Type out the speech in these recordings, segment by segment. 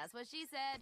That's what she said.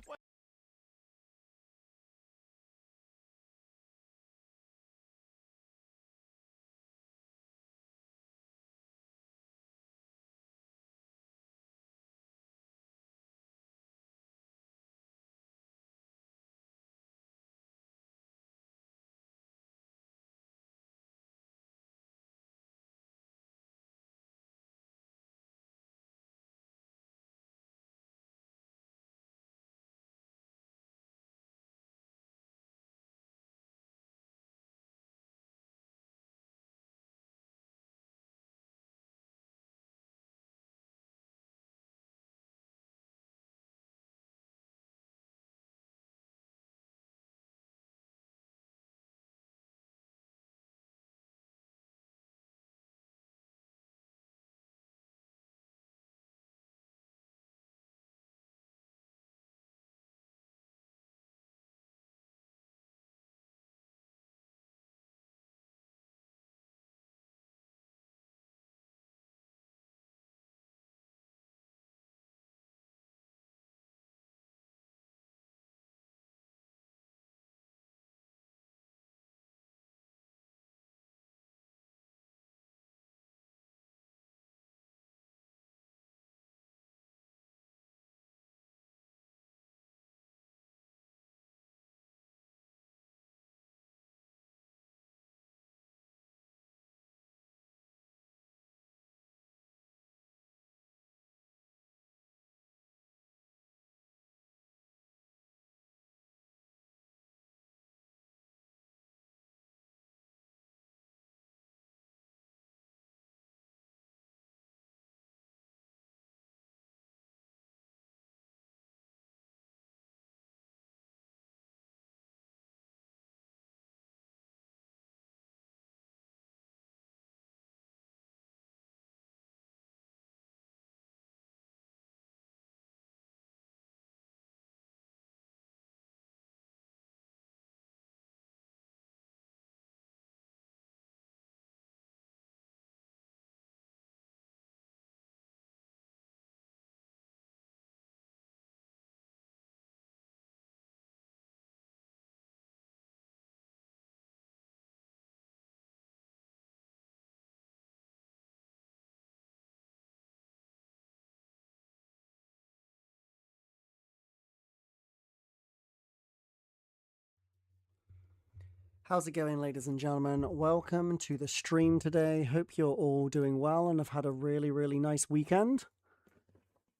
How's it going, ladies and gentlemen? Welcome to the stream today. Hope you're all doing well and have had a really, really nice weekend.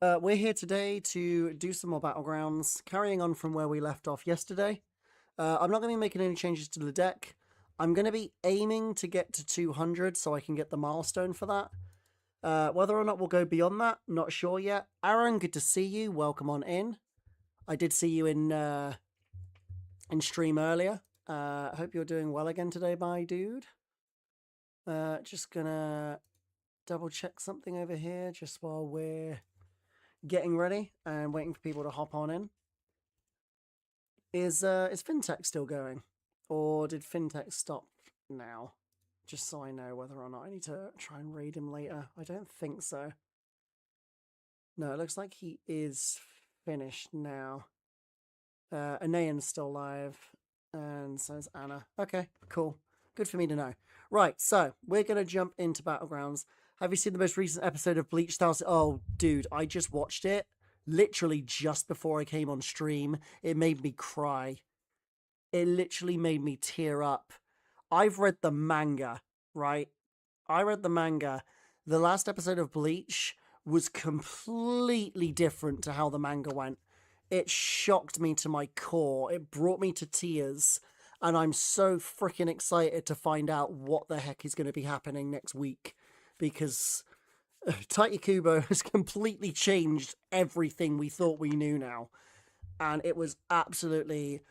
We're here today to do some more Battlegrounds, carrying on from where we left off yesterday. I'm not going to be making any changes to the deck. I'm going to be aiming to get to 200 so I can get the milestone for that. Whether or not we'll go beyond that, not sure yet. Aaron, good to see you. Welcome on in. I did see you in stream earlier. Hope you're doing well again today, my dude. Just gonna double check something over here just while we're getting ready and waiting for people to hop on in. Is FinTech still going? Or did FinTech stop now? Just so I know whether or not I need to try and raid him later. I don't think so. No, it looks like he is finished now. Anayan's still live, and so is Anna. Okay, cool. Good for me to know. Right, so we're going to jump into Battlegrounds. Have you seen the most recent episode of Bleach Stars? Oh, dude, I just watched it literally just before I came on stream. It made me cry. It literally made me tear up. I've read the manga, right? I read the manga. The last episode of Bleach was completely different to how the manga went. It shocked me to my core. It brought me to tears. And I'm so freaking excited to find out what the heck is going to be happening next week. Because Tite Kubo has completely changed everything we thought we knew now. And it was absolutely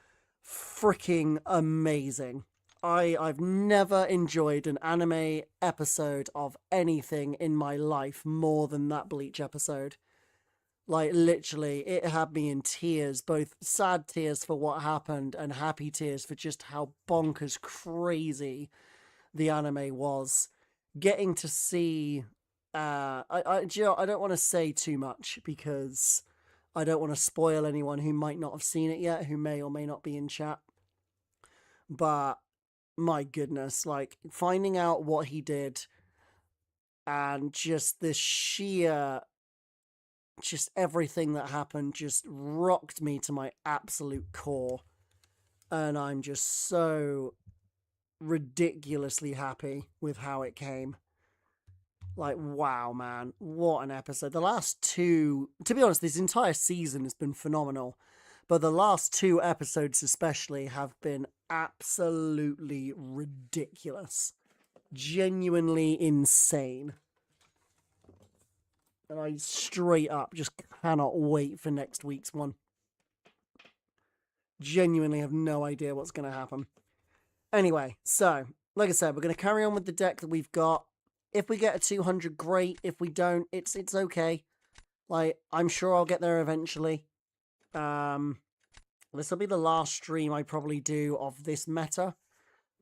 freaking amazing. I've never enjoyed an anime episode of anything in my life more than that Bleach episode. Like, literally, it had me in tears, both sad tears for what happened and happy tears for just how bonkers crazy the anime was. Getting to see, I don't want to say too much because I don't want to spoil anyone who might not have seen it yet, who may or may not be in chat. But my goodness, like finding out what he did and just the sheer, just everything that happened just rocked me to my absolute core. And I'm just so ridiculously happy with how it came. Like, wow, man, what an episode. The last two, to be honest, this entire season has been phenomenal. But the last two episodes especially have been absolutely ridiculous. Genuinely insane. And I straight up just cannot wait for next week's one. Genuinely have no idea what's going to happen. Anyway, so, like I said, we're going to carry on with the deck that we've got. If we get a 200, great. If we don't, it's okay. Like, I'm sure I'll get there eventually. This will be the last stream I probably do of this meta.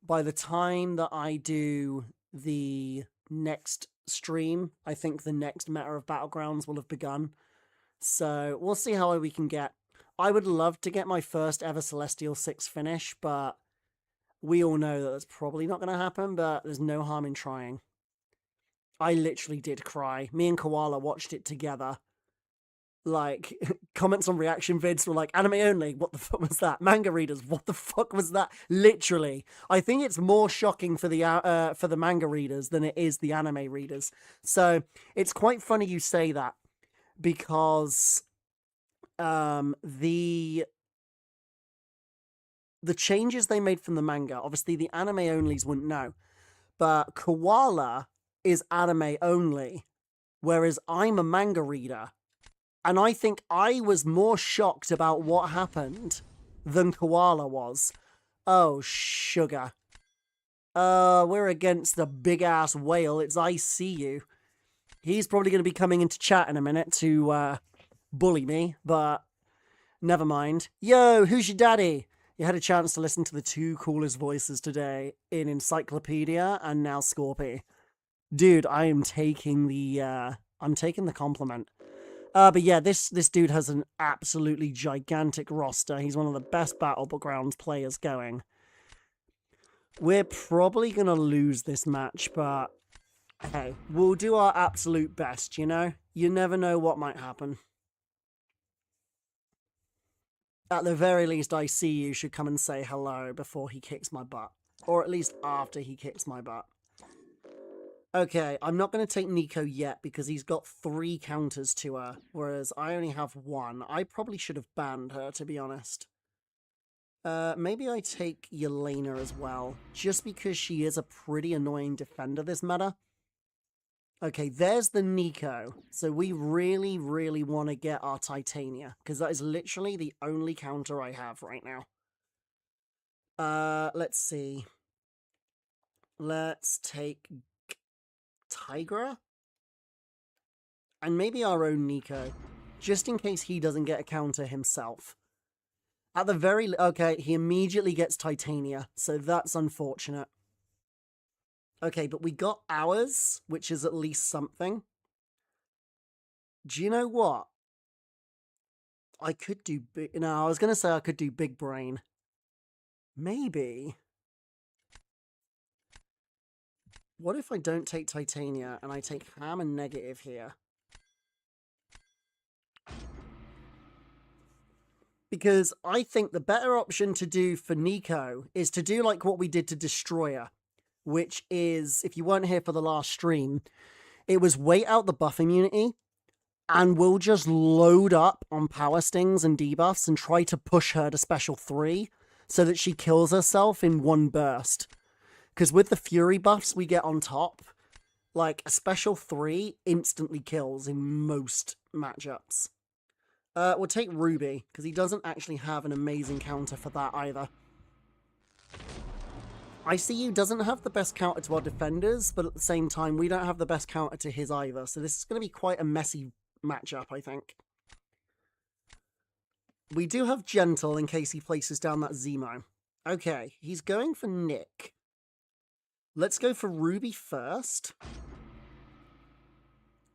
By the time that I do the next stream, I think the next meta of Battlegrounds will have begun. So, we'll see how we can get. I would love to get my first ever Celestial 6 finish, but we all know that that's probably not going to happen, but there's no harm in trying. I literally did cry. Me and Koala watched it together. Like, comments on reaction vids were like, anime only, what the fuck was that? Manga readers, what the fuck was that? Literally. I think it's more shocking for the manga readers than it is the anime readers. So, it's quite funny you say that, because the changes they made from the manga, obviously the anime onlys wouldn't know, but Koala is anime only, whereas I'm a manga reader. And I think I was more shocked about what happened than Koala was. Oh, sugar. We're against the big-ass whale. It's ICU. He's probably going to be coming into chat in a minute to bully me, but never mind. Yo, who's your daddy? You had a chance to listen to the two coolest voices today in Encyclopedia and now Scorpy. Dude, I am taking the compliment. But yeah, this dude has an absolutely gigantic roster. He's one of the best Battlegrounds players going. We're probably going to lose this match, but hey, we'll do our absolute best, you know? You never know what might happen. At the very least, ICU should come and say hello before he kicks my butt. Or at least after he kicks my butt. Okay, I'm not going to take Nico yet because he's got 3 counters to her, whereas I only have 1. I probably should have banned her, to be honest. Maybe I take Yelena as well, just because she is a pretty annoying defender this meta. Okay, there's the Nico. So we really, really want to get our Titania, because that is literally the only counter I have right now. Let's see. Let's take Tigra? And maybe our own Nico, just in case he doesn't get a counter himself. At the very... Okay, he immediately gets Titania, so that's unfortunate. Okay, but we got ours, which is at least something. Do you know what? I could do... No, I was going to say I could do Big Brain. Maybe. What if I don't take Titania and I take Ham and Negative here? Because I think the better option to do for Nico is to do like what we did to Destroyer, which is, if you weren't here for the last stream, it was wait out the buff immunity and we'll just load up on power stings and debuffs and try to push her to special 3 so that she kills herself in one burst. Because with the Fury buffs we get on top, like a special 3 instantly kills in most matchups. We'll take Ruby, because he doesn't actually have an amazing counter for that either. ICU doesn't have the best counter to our defenders, but at the same time, we don't have the best counter to his either. So this is going to be quite a messy matchup, I think. We do have Gentle in case he places down that Zemo. Okay, he's going for Nick. Let's go for Ruby first.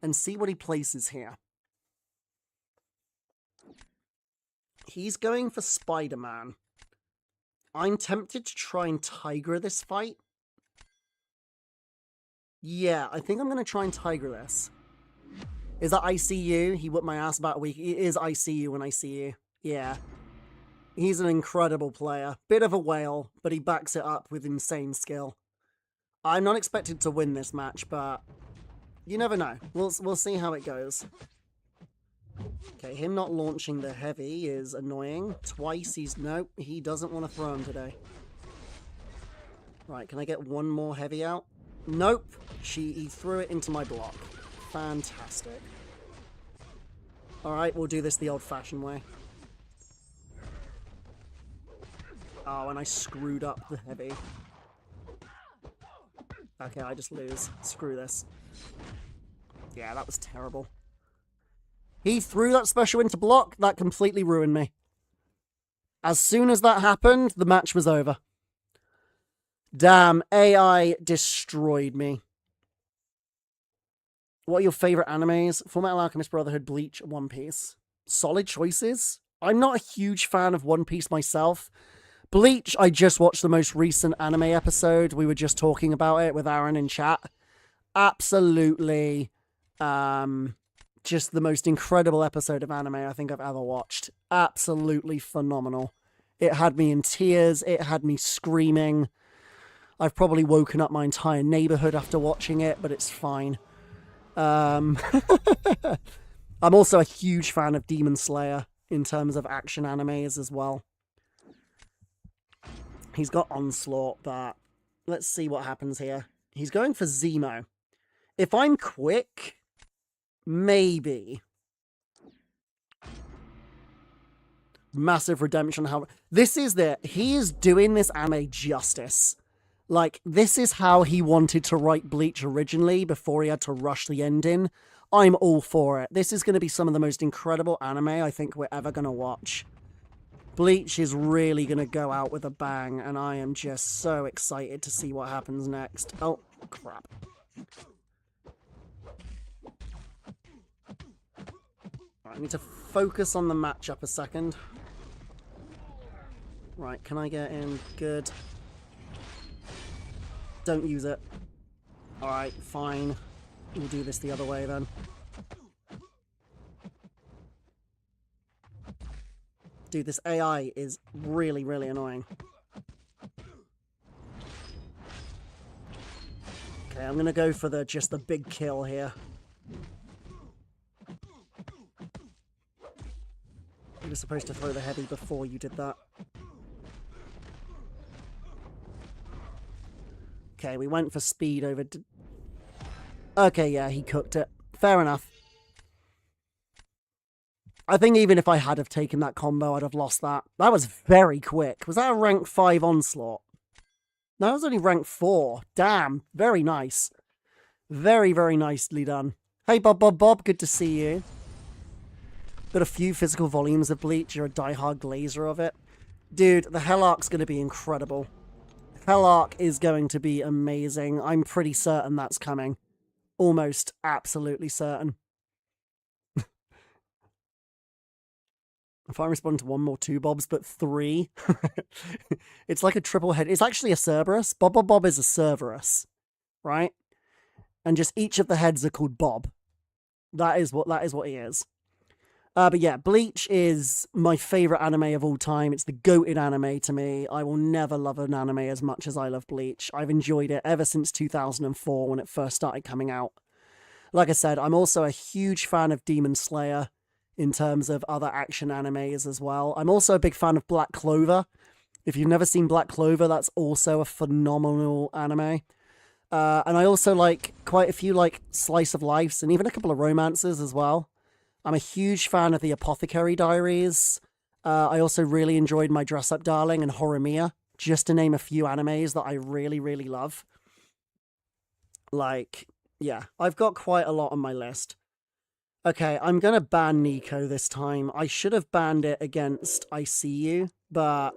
And see what he places here. He's going for Spider-Man. I'm tempted to try and Tiger this fight. Yeah, I think I'm going to try and Tiger this. Is that ICU? He whipped my ass about a week. It is ICU when I see you. Yeah. He's an incredible player. Bit of a whale, but he backs it up with insane skill. I'm not expected to win this match, but you never know. We'll see how it goes. Okay, him not launching the heavy is annoying. Twice he's... Nope, he doesn't want to throw him today. Right, can I get one more heavy out? Nope. He threw it into my block. Fantastic. Alright, we'll do this the old-fashioned way. Oh, and I screwed up the heavy. Okay, I just lose. Screw this. Yeah, that was terrible. He threw that special into block. That completely ruined me. As soon as that happened, the match was over. Damn, AI destroyed me. What are your favorite animes? Fullmetal Alchemist Brotherhood, Bleach, One Piece. Solid choices. I'm not a huge fan of One Piece myself. Bleach, I just watched the most recent anime episode. We were just talking about it with Aaron in chat. Absolutely, just the most incredible episode of anime I think I've ever watched. Absolutely phenomenal. It had me in tears. It had me screaming. I've probably woken up my entire neighborhood after watching it, but it's fine. I'm also a huge fan of Demon Slayer in terms of action animes as well. He's got Onslaught, but let's see what happens here. He's going for Zemo. If I'm quick, maybe. Massive redemption. How this is he is doing this anime justice. Like, this is how he wanted to write Bleach originally before he had to rush the ending. I'm all for it. This is going to be some of the most incredible anime I think we're ever going to watch. Bleach is really going to go out with a bang, and I am just so excited to see what happens next. Oh, crap. Right, I need to focus on the matchup a second. Right, can I get in? Good. Don't use it. Alright, fine. We'll do this the other way then. Dude, this AI is really, really annoying. Okay, I'm gonna go for just the big kill here. You were supposed to throw the heavy before you did that. Okay, we went for speed over... Okay, yeah, he cooked it. Fair enough. I think even if I had have taken that combo, I'd have lost that. That was very quick. Was that a rank 5 onslaught? No, it was only rank 4. Damn, very nice. Very, very nicely done. Hey, Bob, good to see you. Got a few physical volumes of Bleach. You're a diehard glazer of it. Dude, the Hell Arc's going to be incredible. Hell Arc is going to be amazing. I'm pretty certain that's coming. Almost absolutely certain. If I respond to one more 2 Bobs, but 3, it's like a triple head. It's actually a Cerberus. Bob is a Cerberus, right? And just each of the heads are called Bob. That is what he is. But yeah, Bleach is my favorite anime of all time. It's the goated anime to me. I will never love an anime as much as I love Bleach. I've enjoyed it ever since 2004 when it first started coming out. Like I said, I'm also a huge fan of Demon Slayer in terms of other action animes as well. I'm also a big fan of Black Clover. If you've never seen Black Clover, that's also a phenomenal anime. And I also like quite a few like slice of lives and even a couple of romances as well. I'm a huge fan of the Apothecary Diaries. I also really enjoyed My Dress Up Darling and Horimiya, just to name a few animes that I really, really love. Like, yeah, I've got quite a lot on my list. Okay, I'm going to ban Nico this time. I should have banned it against ICU, but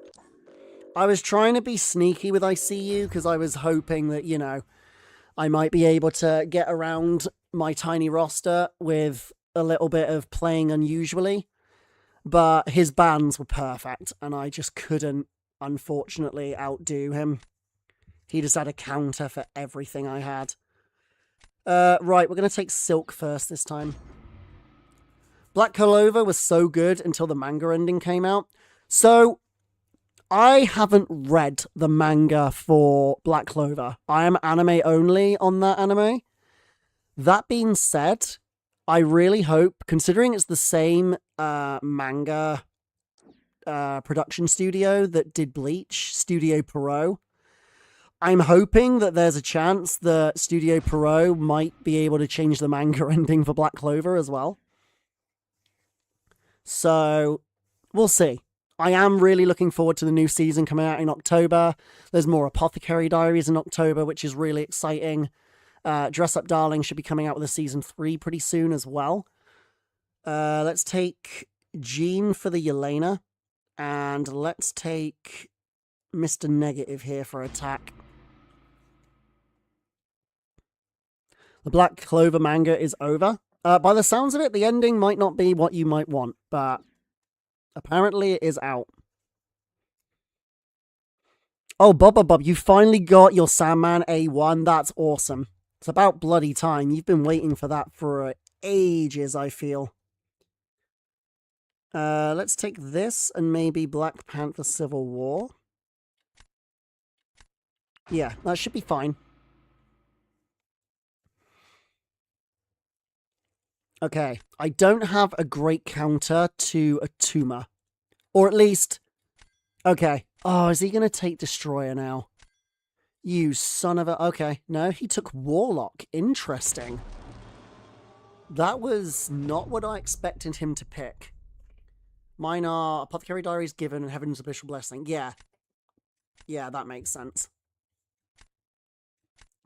I was trying to be sneaky with ICU because I was hoping that, you know, I might be able to get around my tiny roster with a little bit of playing unusually. But his bands were perfect, and I just couldn't, unfortunately, outdo him. He just had a counter for everything I had. Right, we're going to take Silk first this time. Black Clover was so good until the manga ending came out. So, I haven't read the manga for Black Clover. I am anime only on that anime. That being said, I really hope, considering it's the same manga production studio that did Bleach, Studio Pierrot, I'm hoping that there's a chance that Studio Pierrot might be able to change the manga ending for Black Clover as well. So, we'll see. I am really looking forward to the new season coming out in October. There's more Apothecary Diaries in October, which is really exciting. Dress Up Darling should be coming out with a season 3 pretty soon as well. Let's take Jean for the Yelena. And let's take Mr. Negative here for attack. The Black Clover manga is over. By the sounds of it, the ending might not be what you might want, but apparently it is out. Oh, Bob, you finally got your Sandman A1. That's awesome. It's about bloody time. You've been waiting for that for ages, I feel. Let's take this and maybe Black Panther Civil War. Yeah, that should be fine. Okay, I don't have a great counter to Atuma. Or at least... Okay. Oh, is he going to take Destroyer now? You son of a... Okay, no, he took Warlock. Interesting. That was not what I expected him to pick. Mine are Apothecary Diaries, Given, and Heaven's Abyssal Blessing. Yeah. Yeah, that makes sense.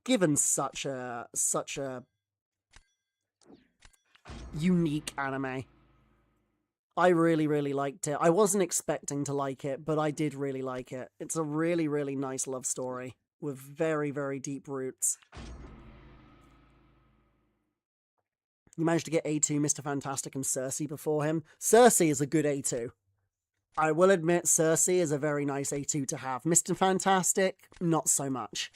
Given's such a unique anime. I really, really liked it. I wasn't expecting to like it, but I did really like it. It's a really, really nice love story with very, very deep roots. You managed to get A2, Mr. Fantastic, and Cersei before him. Cersei is a good A2. I will admit Cersei is a very nice A2 to have. Mr. Fantastic, not so much.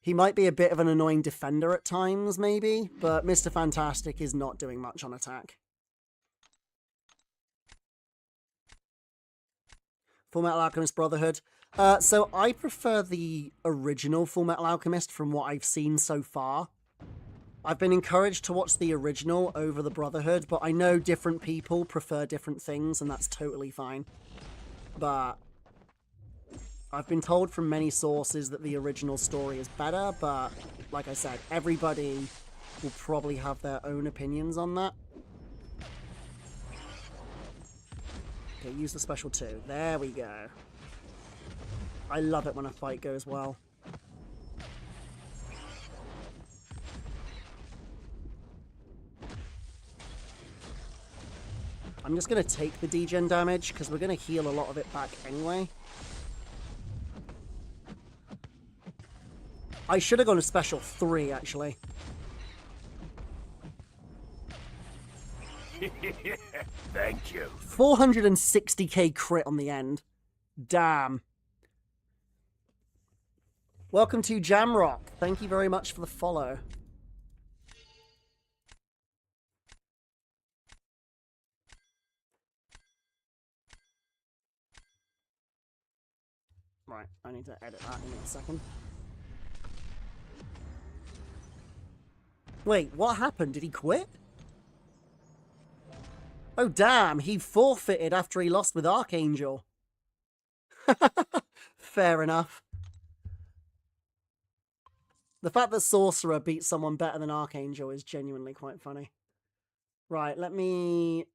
He might be a bit of an annoying defender at times, maybe, but Mr. Fantastic is not doing much on attack. Full Metal Alchemist Brotherhood. So I prefer the original Full Metal Alchemist from what I've seen so far. I've been encouraged to watch the original over the Brotherhood, but I know different people prefer different things, and that's totally fine. But I've been told from many sources that the original story is better, but like I said, everybody will probably have their own opinions on that. Okay, use the special 2. There we go. I love it when a fight goes well. I'm just going to take the degen damage, because we're going to heal a lot of it back anyway. I should have gone a special 3, actually. Thank you. 460k crit on the end. Damn. Welcome to Jamrock. Thank you very much for the follow. Right, I need to edit that in a second. Wait, what happened? Did he quit? Oh, damn, he forfeited after he lost with Archangel. Fair enough. The fact that Sorcerer beats someone better than Archangel is genuinely quite funny. Right, let me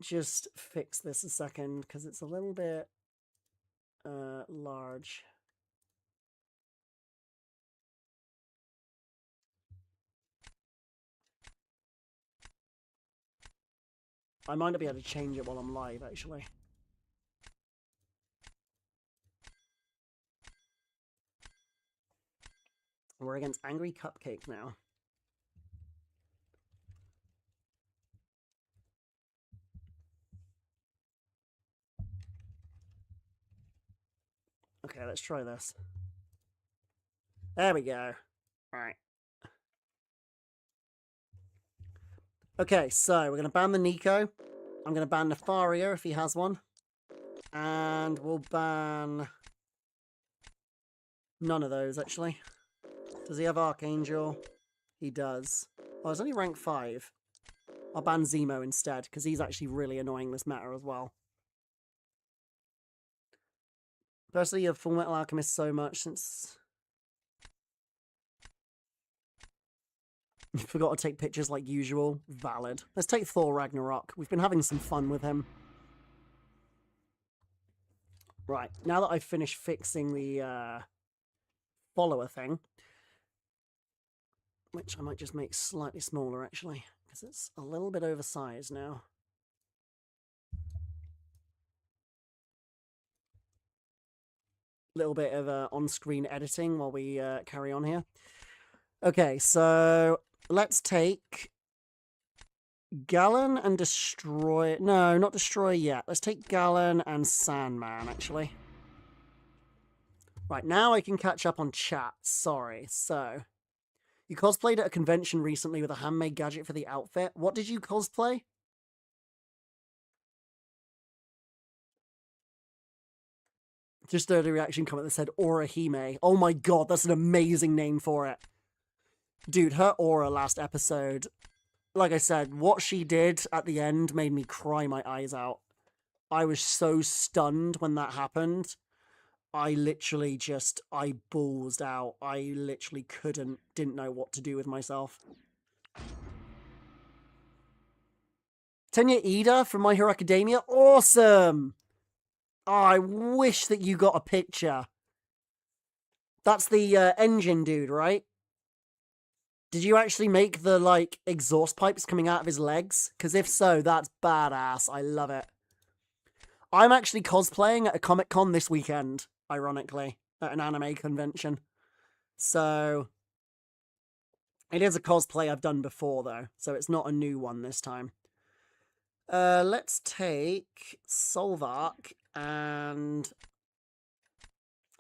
just fix this a second, because it's a little bit large. I might not be able to change it while I'm live, actually. We're against Angry Cupcake now. Okay, let's try this. There we go. Right. Okay, so we're going to ban the Nico. I'm going to ban Nefaria if he has one. And we'll ban... none of those, actually. Does he have Archangel? He does. Oh, it's only rank 5. I'll ban Zemo instead, because he's actually really annoying this meta as well. Personally, you have Full Metal Alchemist so much since... you forgot to take pictures like usual. Valid. Let's take Thor Ragnarok. We've been having some fun with him. Right, now that I've finished fixing the follower thing, which I might just make slightly smaller actually, because it's a little bit oversized now. Little bit of on-screen editing while we carry on here. Okay, so let's take Gallon and Destroy... no, not Destroy yet. Let's take Gallon and Sandman, actually. Right, now I can catch up on chat. Sorry. So, you cosplayed at a convention recently with a handmade gadget for the outfit. What did you cosplay? Just a reaction comment that said Orihime. Oh my god, that's an amazing name for it. Dude, her aura last episode... like I said, what she did at the end made me cry my eyes out. I was so stunned when that happened. I literally just, I ballsed out. I literally didn't know what to do with myself. Tenya Ida from My Hero Academia? Awesome! Oh, I wish that you got a picture. That's the engine dude, right? Did you actually make the, like, exhaust pipes coming out of his legs? Because if so, that's badass. I love it. I'm actually cosplaying at a Comic-Con this weekend, ironically, at an anime convention. So, it is a cosplay I've done before, though. So it's not a new one this time. Let's take Solvark and...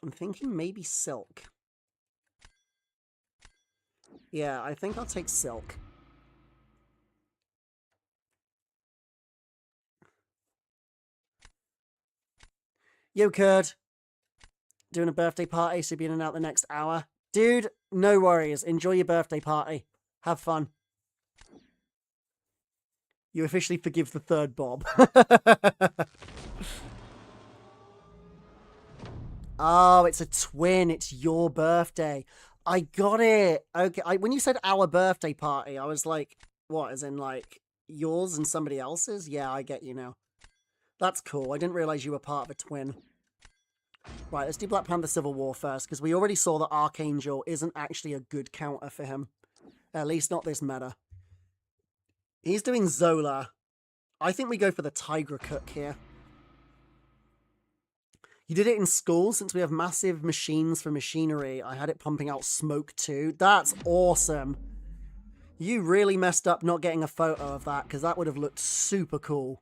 I'm thinking maybe Silk. Yeah, I think I'll take Silk. Yo, Kurd. Doing a birthday party, so be in and out the next hour. Dude, no worries. Enjoy your birthday party. Have fun. You officially forgive the third Bob. Oh, it's a twin. It's your birthday. I got it. Okay, when you said our birthday party, I was like, what, as in like yours and somebody else's? Yeah, I get you now. That's cool. I didn't realize you were part of a twin. Right, let's do Black Panther Civil War first, because we already saw that Archangel isn't actually a good counter for him. At least not this meta. He's doing Zola. I think we go for the Tiger Cook here. You did it in school, since we have massive machines for machinery. I had it pumping out smoke too. That's awesome. You really messed up not getting a photo of that, because that would have looked super cool.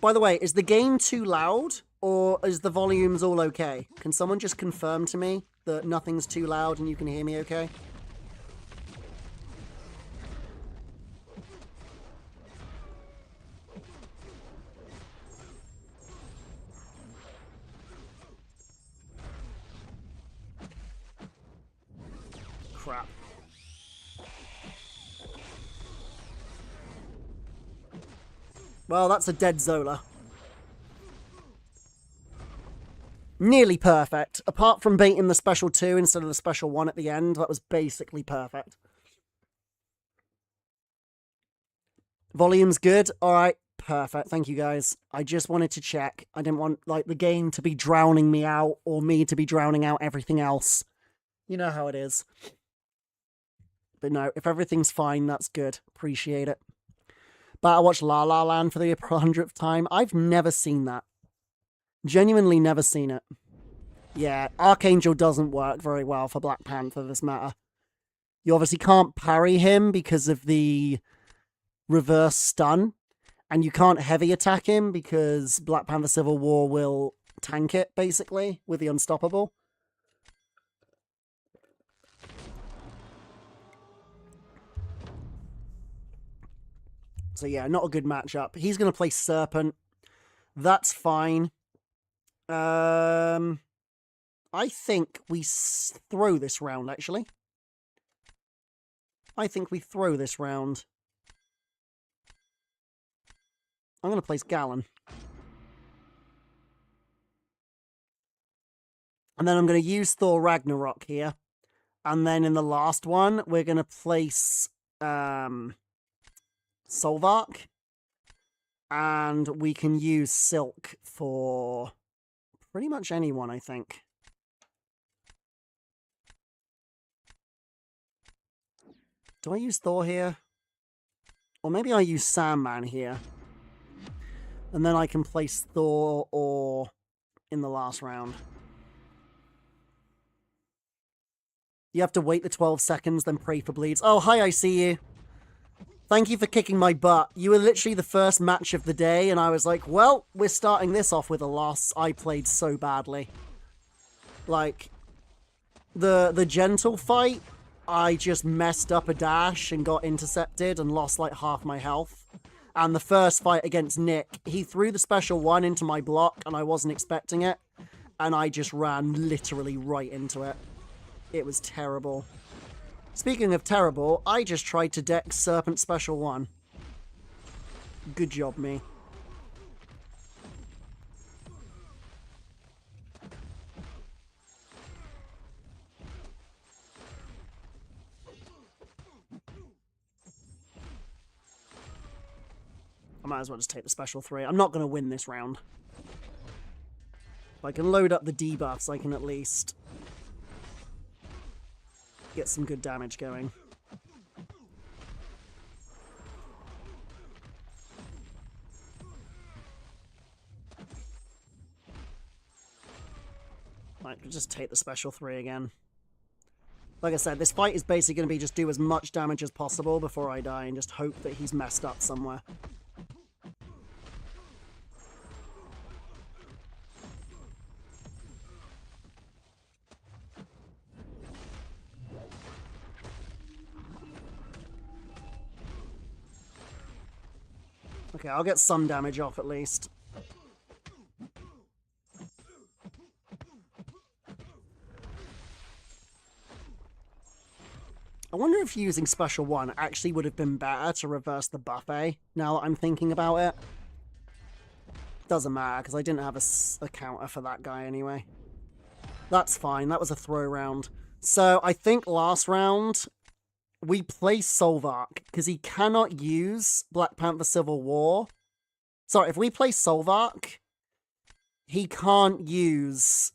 By the way, is the game too loud, or is the volumes all okay? Can someone just confirm to me that nothing's too loud and you can hear me okay? Crap. Well, that's a dead Zola. Nearly perfect. Apart from baiting the special 2 instead of the special 1 at the end, that was basically perfect. Volume's good? Alright, perfect. Thank you, guys. I just wanted to check. I didn't want, like, the game to be drowning me out, or me to be drowning out everything else. You know how it is. But no, if everything's fine, that's good. Appreciate it. But I watched La La Land for the 100th time. I've never seen that. Genuinely never seen it. Yeah, Archangel doesn't work very well for Black Panther, this matter. You obviously can't parry him because of the reverse stun. And you can't heavy attack him because Black Panther Civil War will tank it, basically, with the Unstoppable. So yeah, not a good matchup. He's going to play Serpent. That's fine. I think we throw this round, actually. I think we throw this round. I'm going to place Gallon. And then I'm going to use Thor Ragnarok here. And then in the last one, we're going to place Solvark. And we can use Silk for pretty much anyone, I think. Do I use Thor here? Or maybe I use Sandman here. And then I can place Thor or in the last round. You have to wait the 12 seconds, then pray for bleeds. Oh, hi, I see you. Thank you for kicking my butt. You were literally the first match of the day, and I was like, well, we're starting this off with a loss. I played so badly. Like, the gentle fight, I just messed up a dash and got intercepted and lost like half my health. And the first fight against Nick, he threw the special one into my block, and I wasn't expecting it. And I just ran literally right into it. It was terrible. Speaking of terrible, I just tried to deck Serpent Special 1. Good job, me. I might as well just take the Special 3. I'm not going to win this round. If I can load up the debuffs, I can at least get some good damage going. Right, we'll just take the Special 3 again. Like I said, this fight is basically going to be just do as much damage as possible before I die and just hope that he's messed up somewhere. Okay, I'll get some damage off at least. I wonder if using Special 1 actually would have been better to reverse the buffet, now that I'm thinking about it. Doesn't matter, because I didn't have a counter for that guy anyway. That's fine, that was a throw round. So, I think last round, we play Solvark, because he cannot use Black Panther Civil War. Sorry, if we play Solvark, he can't use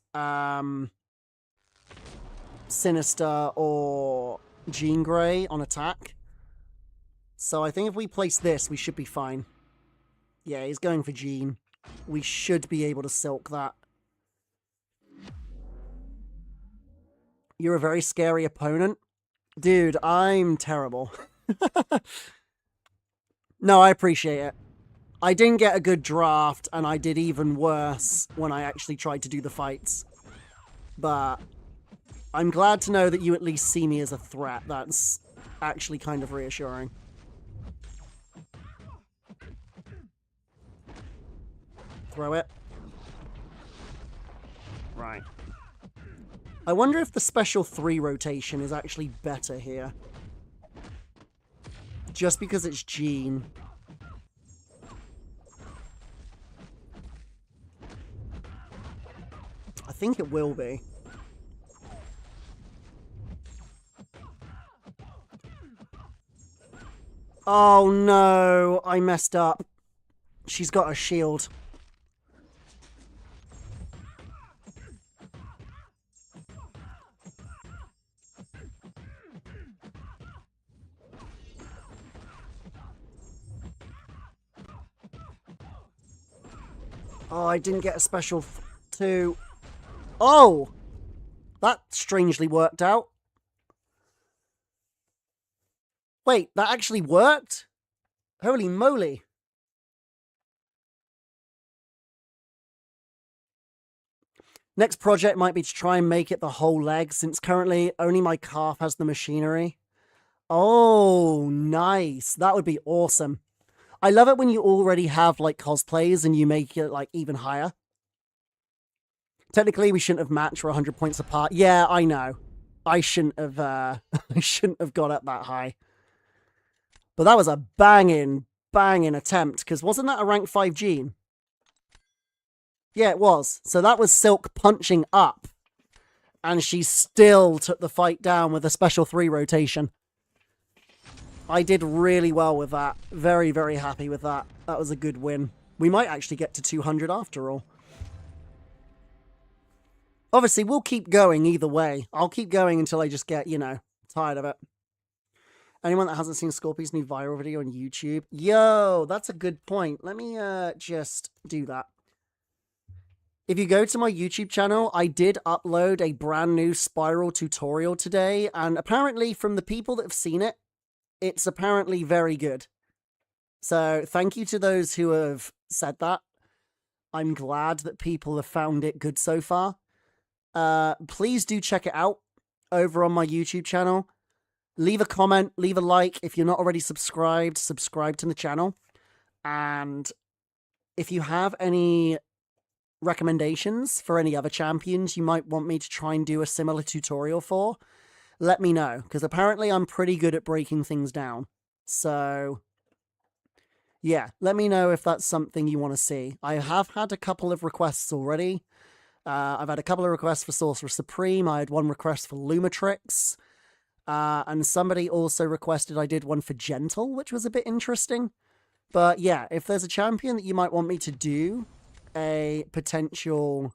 Sinister or Jean Grey on attack. So I think if we place this, we should be fine. Yeah, he's going for Jean. We should be able to silk that. You're a very scary opponent. Dude, I'm terrible. No, I appreciate it. I didn't get a good draft, and I did even worse when I actually tried to do the fights. But I'm glad to know that you at least see me as a threat. That's actually kind of reassuring. Throw it. Right. I wonder if the Special 3 rotation is actually better here. Just because it's Jean. I think it will be. Oh no, I messed up. She's got a shield. Oh, I didn't get a Special 2. Oh! That strangely worked out. Wait, that actually worked? Holy moly. Next project might be to try and make it the whole leg, since currently only my calf has the machinery. Oh, nice. That would be awesome. I love it when you already have, like, cosplays and you make it, like, even higher. Technically, we shouldn't have matched. We're 100 points apart. Yeah, I know. I shouldn't have, I shouldn't have got up that high. But that was a banging attempt, because wasn't that a rank 5 gene? Yeah, it was. So that was Silk punching up, and she still took the fight down with a special 3 rotation. I did really well with that. Very, very happy with that. That was a good win. We might actually get to 200 after all. Obviously, we'll keep going either way. I'll keep going until I just get, you know, tired of it. Anyone that hasn't seen Scorpion's new viral video on YouTube? Yo, that's a good point. Let me just do that. If you go to my YouTube channel, I did upload a brand new Spiral tutorial today, and apparently from the people that have seen it, it's apparently very good. So thank you to those who have said that. I'm glad that people have found it good so far. Please do check it out over on my YouTube channel. Leave a comment, leave a like. If you're not already subscribed, subscribe to the channel. And if you have any recommendations for any other champions you might want me to try and do a similar tutorial for, let me know, because apparently I'm pretty good at breaking things down. So yeah, let me know if that's something you want to see. I have had a couple of requests already. I've had a couple of requests for Sorcerer Supreme. I had one request for Lumatrix. And somebody also requested I did one for Gentle, which was a bit interesting. But yeah, if there's a champion that you might want me to do a potential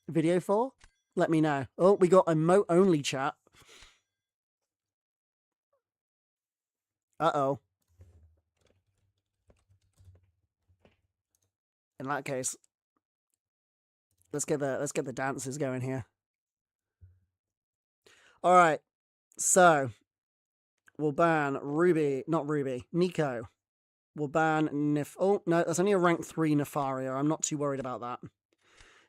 video for, let me know. Oh, we got emote only chat. Uh-oh. In that case, let's get the dances going here. All right. So, we'll ban Nico. We'll ban oh, no, that's only a rank 3 Nefaria. I'm not too worried about that.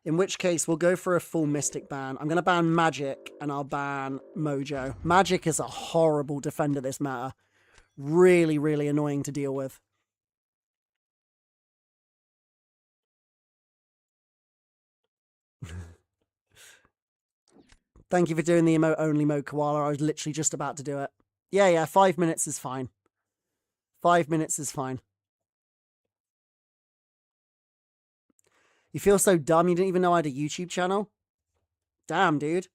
In which case, we'll go for a full Mystic ban. I'm going to ban Magic, and I'll ban Mojo. Magic is a horrible defender this meta. Really, really annoying to deal with. Thank you for doing the emote-only mode, Koala. I was literally just about to do it. Yeah, 5 minutes is fine. 5 minutes is fine. You feel so dumb you didn't even know I had a YouTube channel? Damn, dude.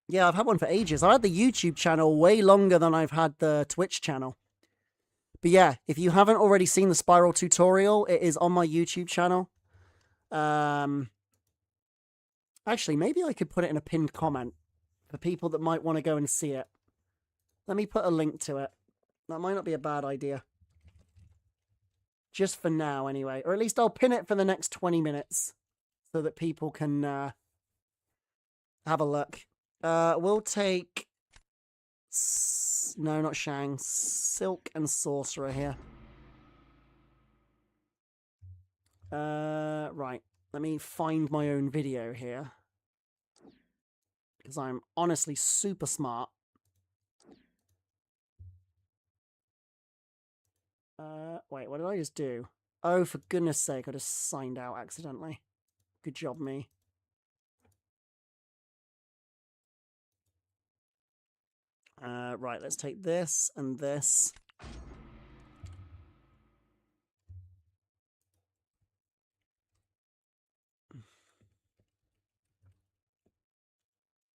Yeah, I've had one for ages. I had the YouTube channel way longer than I've had the Twitch channel. But yeah, if you haven't already seen the Spiral tutorial, it is on my YouTube channel. Actually, maybe I could put it in a pinned comment for people that might want to go and see it. Let me put a link to it. That might not be a bad idea. Just for now, anyway. Or at least I'll pin it for the next 20 minutes so that people can have a look. We'll take... No, not Shang. Silk and Sorcerer here. Right. Let me find my own video here. Because I'm honestly super smart. Wait, what did I just do? Oh, for goodness sake, I just signed out accidentally. Good job, me. Right, let's take this and this.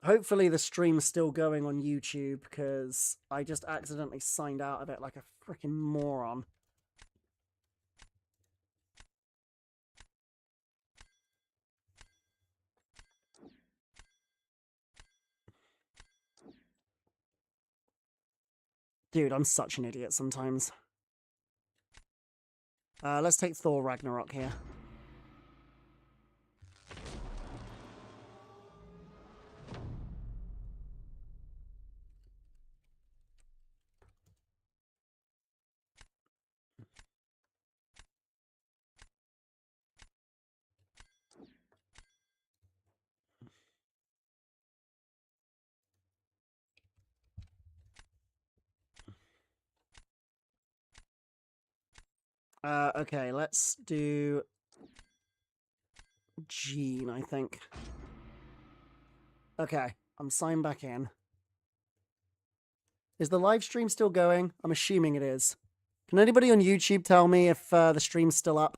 Hopefully the stream's still going on YouTube, because I just accidentally signed out of it like a freaking moron. Dude, I'm such an idiot sometimes. Let's take Thor Ragnarok here. Okay, let's do Gene, I think. Okay, I'm signed back in. Is the live stream still going? I'm assuming it is. Can anybody on YouTube tell me if the stream's still up?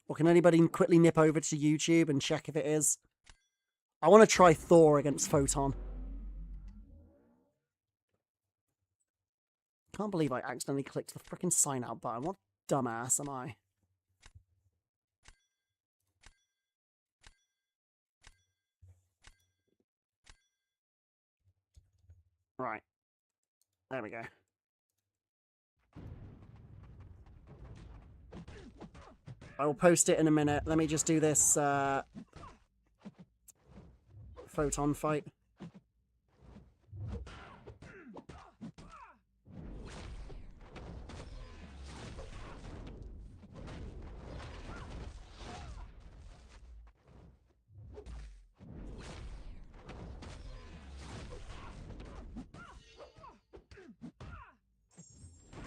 Or can anybody quickly nip over to YouTube and check if it is? I want to try Thor against Photon. Can't believe I accidentally clicked the frickin' sign out button. What dumbass am I? Right. There we go. I will post it in a minute. Let me just do this Photon fight.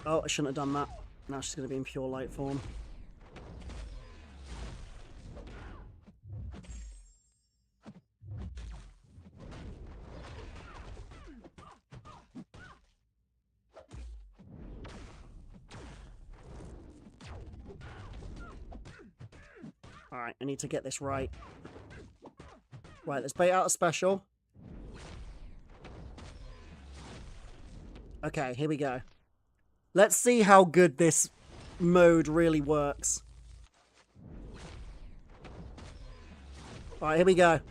Oh, I shouldn't have done that. Now she's going to be in pure light form. Alright, I need to get this right. Right, let's bait out a special. Okay, here we go. Let's see how good this mode really works. Alright, here we go.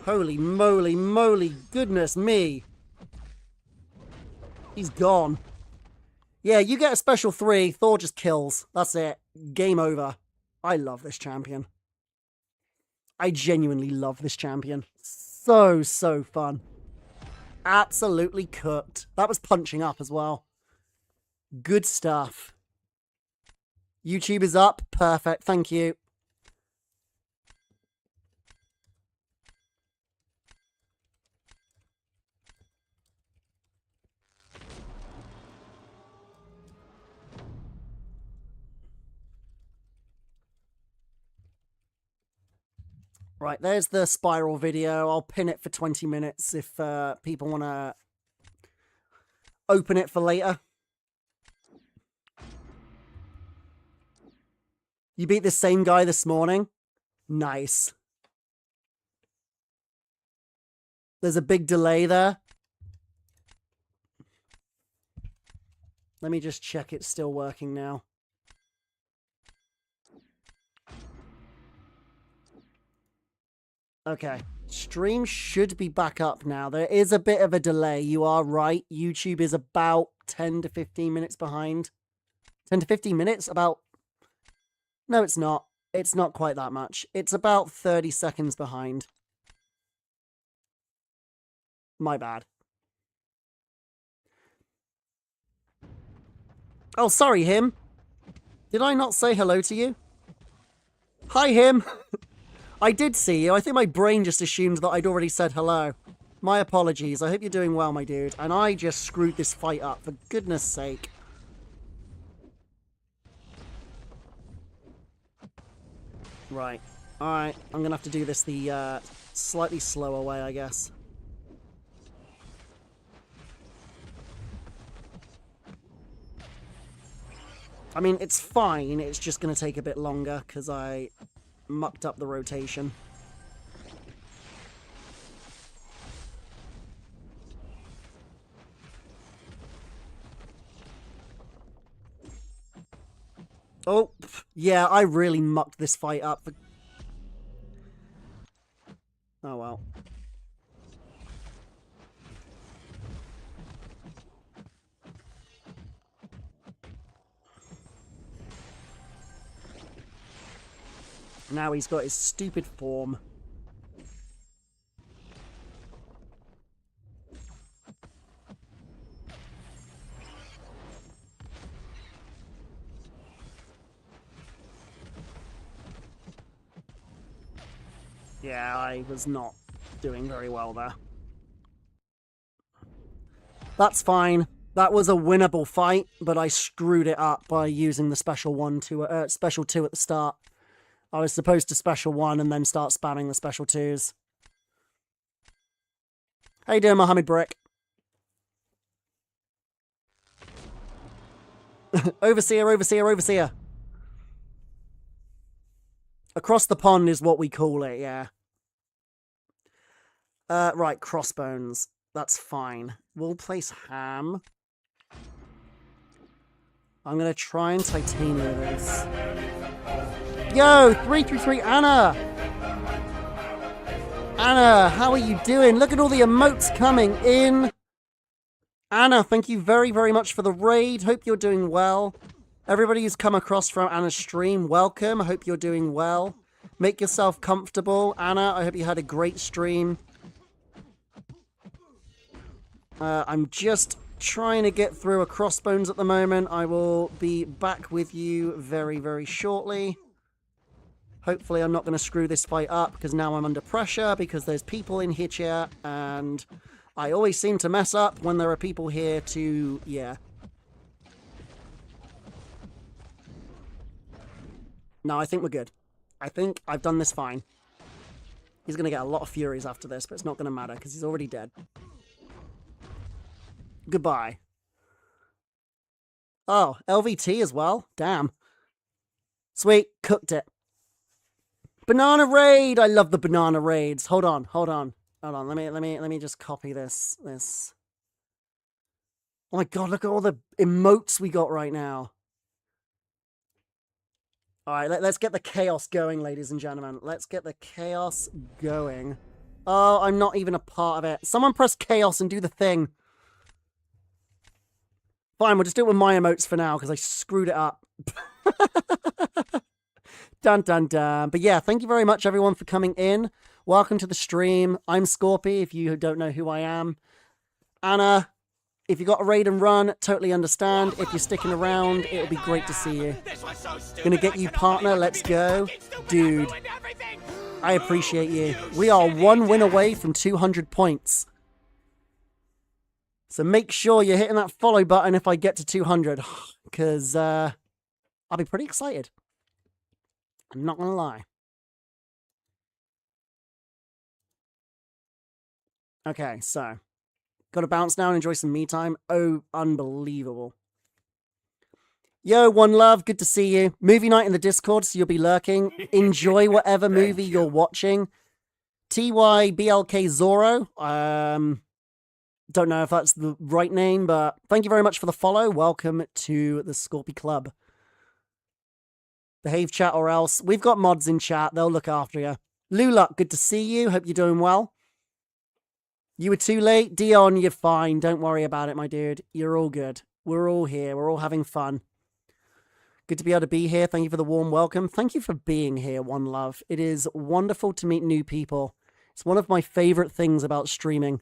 Holy moly, goodness me. He's gone. Yeah, you get a special 3, Thor just kills. That's it. Game over. I love this champion. I genuinely love this champion. So fun. Absolutely cooked. That was punching up as well. Good stuff. YouTube is up. Perfect. Thank you. Right, there's the spiral video. I'll pin it for 20 minutes if people want to open it for later. You beat the same guy this morning? Nice. There's a big delay there. Let me just check it's still working now. Okay, stream should be back up now. There is a bit of a delay. You are right. YouTube is about 10 to 15 minutes behind. 10 to 15 minutes? About... No, it's not. It's not quite that much. It's about 30 seconds behind. My bad. Oh, sorry, him. Did I not say hello to you? Hi, him. I did see you. I think my brain just assumed that I'd already said hello. My apologies. I hope you're doing well, my dude. And I just screwed this fight up, for goodness sake. Right. Alright. I'm going to have to do this the slightly slower way, I guess. I mean, it's fine. It's just going to take a bit longer because I mucked up the rotation. Oh, yeah, I really mucked this fight up. Oh, well. Now he's got his stupid form. Yeah, I was not doing very well there. That's fine. That was a winnable fight, but I screwed it up by using the special 2 at the start. I was supposed to special 1 and then start spamming the special 2s. How you doing, Mohammed Brick? Overseer, overseer, overseer. Across the pond is what we call it, yeah. Right, crossbones. That's fine. We'll place ham. I'm gonna try and titanium this. Yo, 333 Anna! Anna, how are you doing? Look at all the emotes coming in. Anna, thank you very, very much for the raid. Hope you're doing well. Everybody who's come across from Anna's stream, welcome. I hope you're doing well. Make yourself comfortable. Anna, I hope you had a great stream. I'm just trying to get through a crossbones at the moment. I will be back with you very, very shortly. Hopefully I'm not going to screw this fight up, because now I'm under pressure, because there's people in here chat, and I always seem to mess up when there are people here to, yeah. No, I think we're good. I think I've done this fine. He's going to get a lot of furies after this, but it's not going to matter, because he's already dead. Goodbye. Oh, LVT as well? Damn. Sweet, cooked it. Banana raid! I love the banana raids. Hold on. Let me just copy this. Oh my god, look at all the emotes we got right now. Alright, let's get the chaos going, ladies and gentlemen. Let's get the chaos going. Oh, I'm not even a part of it. Someone press chaos and do the thing. Fine, we'll just do it with my emotes for now, because I screwed it up. Dun, dun, dun. But yeah, thank you very much, everyone, for coming in. Welcome to the stream. I'm Scorpy, if you don't know who I am. Anna, if you got a raid and run, totally understand. If you're sticking around, it'll be great to see you. Gonna get you, partner. Let's go. Dude, I appreciate you. We are 1 win away from 200 points. So make sure you're hitting that follow button if I get to 200, because I'll be pretty excited. I'm not going to lie. Okay, so got to bounce now and enjoy some me time. Oh, unbelievable. Yo, One Love, good to see you. Movie night in the Discord, so you'll be lurking. Enjoy whatever movie you're watching. TYBLK Zorro. Don't know if that's the right name, but thank you very much for the follow. Welcome to the Scorpy Club. Behave, chat, or else. We've got mods in chat. They'll look after you. Luluk, good to see you. Hope you're doing well. You were too late. Dion, you're fine. Don't worry about it, my dude. You're all good. We're all here. We're all having fun. Good to be able to be here. Thank you for the warm welcome. Thank you for being here, One Love. It is wonderful to meet new people. It's one of my favorite things about streaming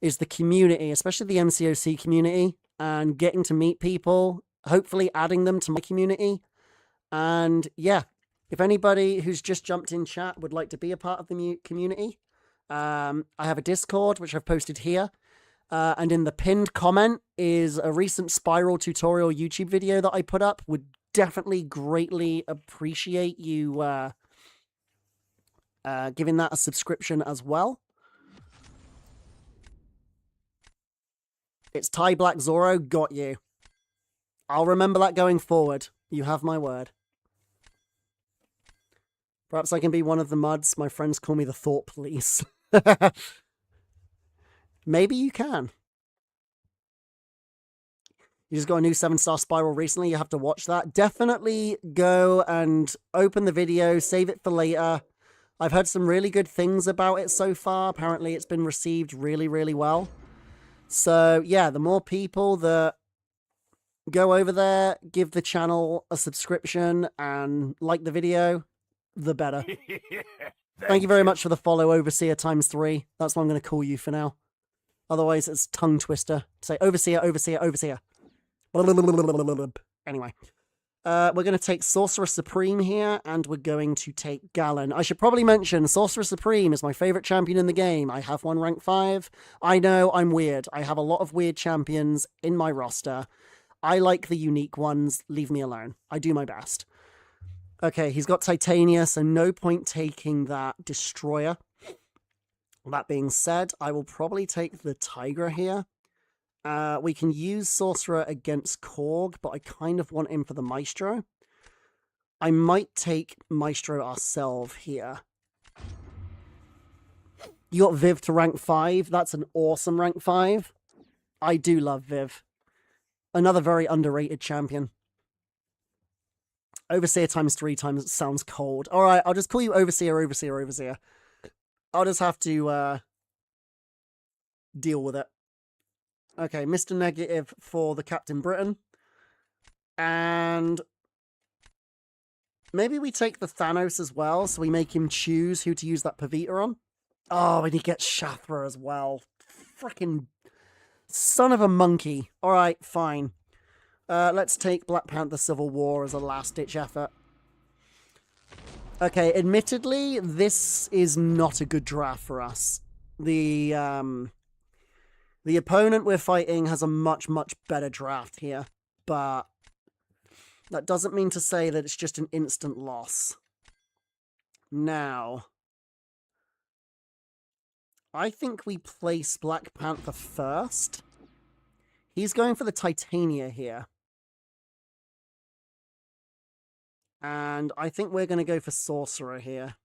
is the community, especially the MCOC community, and getting to meet people, hopefully adding them to my community. And yeah, if anybody who's just jumped in chat would like to be a part of the community, I have a Discord, which I've posted here. And in the pinned comment is a recent Spiral tutorial YouTube video that I put up. Would definitely greatly appreciate you giving that a subscription as well. It's Ty Black Zorro, got you. I'll remember that going forward. You have my word. Perhaps I can be one of the muds. My friends call me the Thought Police. Maybe you can. You just got a new 7-star Spiral recently. You have to watch that. Definitely go and open the video. Save it for later. I've heard some really good things about it so far. Apparently it's been received really, really well. So, yeah, the more people that go over there, give the channel a subscription, and like the video, the better. Thank you very much for the follow, Overseer ×3. That's what I'm going to call you for now. Otherwise, it's tongue twister. Say Overseer, Overseer, Overseer. Anyway. We're going to take Sorcerer Supreme here, and we're going to take Gallon. I should probably mention, Sorcerer Supreme is my favorite champion in the game. I have one rank 5. I know, I'm weird. I have a lot of weird champions in my roster. I like the unique ones. Leave me alone. I do my best. Okay, he's got Titania, so no point taking that Destroyer. That being said, I will probably take the Tigra here. We can use Sorcerer against Korg, but I kind of want him for the Maestro. I might take Maestro ourselves here. You got Viv to rank 5. That's an awesome rank 5. I do love Viv. Another very underrated champion. Overseer times 3 times sounds cold. Alright, I'll just call you Overseer, Overseer, Overseer. I'll just have to deal with it. Okay, Mr. Negative for the Captain Britain. And maybe we take the Thanos as well, so we make him choose who to use that Pavita on. Oh, and he gets Shathra as well. Frickin' son of a monkey. Alright, fine. Let's take Black Panther Civil War as a last-ditch effort. Okay, admittedly, this is not a good draft for us. The opponent we're fighting has a much, much better draft here, but that doesn't mean to say that it's just an instant loss. Now, I think we place Black Panther first. He's going for the Titania here. And I think we're going to go for Sorcerer here.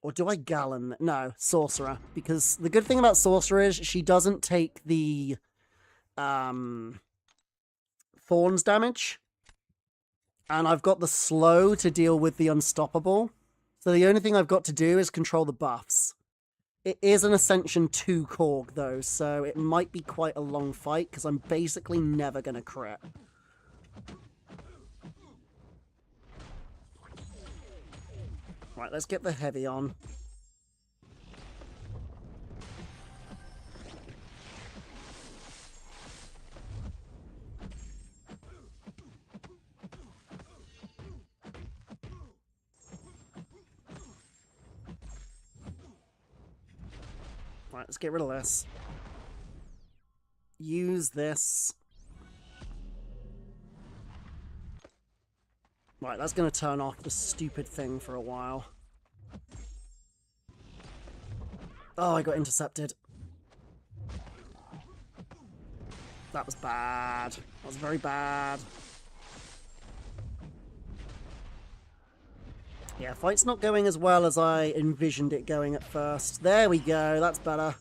Or do I Gallon? No, Sorcerer. Because the good thing about Sorcerer is she doesn't take the Thorns damage. And I've got the slow to deal with the Unstoppable. So the only thing I've got to do is control the buffs. It is an Ascension 2 Korg though, so it might be quite a long fight because I'm basically never going to crit. Right, let's get the heavy on. Right, let's get rid of this. Use this. Right, that's going to turn off the stupid thing for a while. Oh, I got intercepted. That was bad. That was very bad. Yeah, fight's not going as well as I envisioned it going at first. There we go, that's better.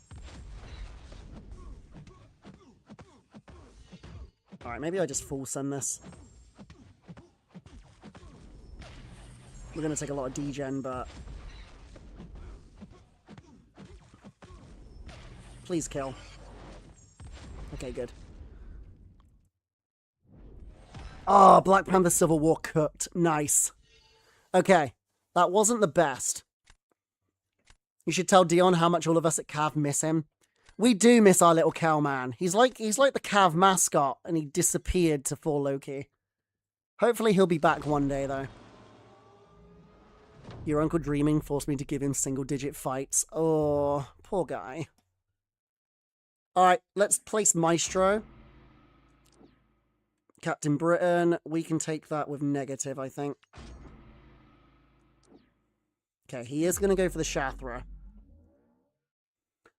Alright, maybe I just full send this. We're going to take a lot of degen, but... Please kill. Okay, good. Oh, Black Panther Civil War cooked. Nice. Okay, that wasn't the best. You should tell Dion how much all of us at Cav miss him. We do miss our little cow man. He's like the Cav mascot, and he disappeared to 4 Loki. Hopefully he'll be back one day, though. Your Uncle Dreaming forced me to give him single-digit fights. Oh, poor guy. Alright, let's place Maestro. Captain Britain, we can take that with negative, I think. Okay, he is going to go for the Shathra.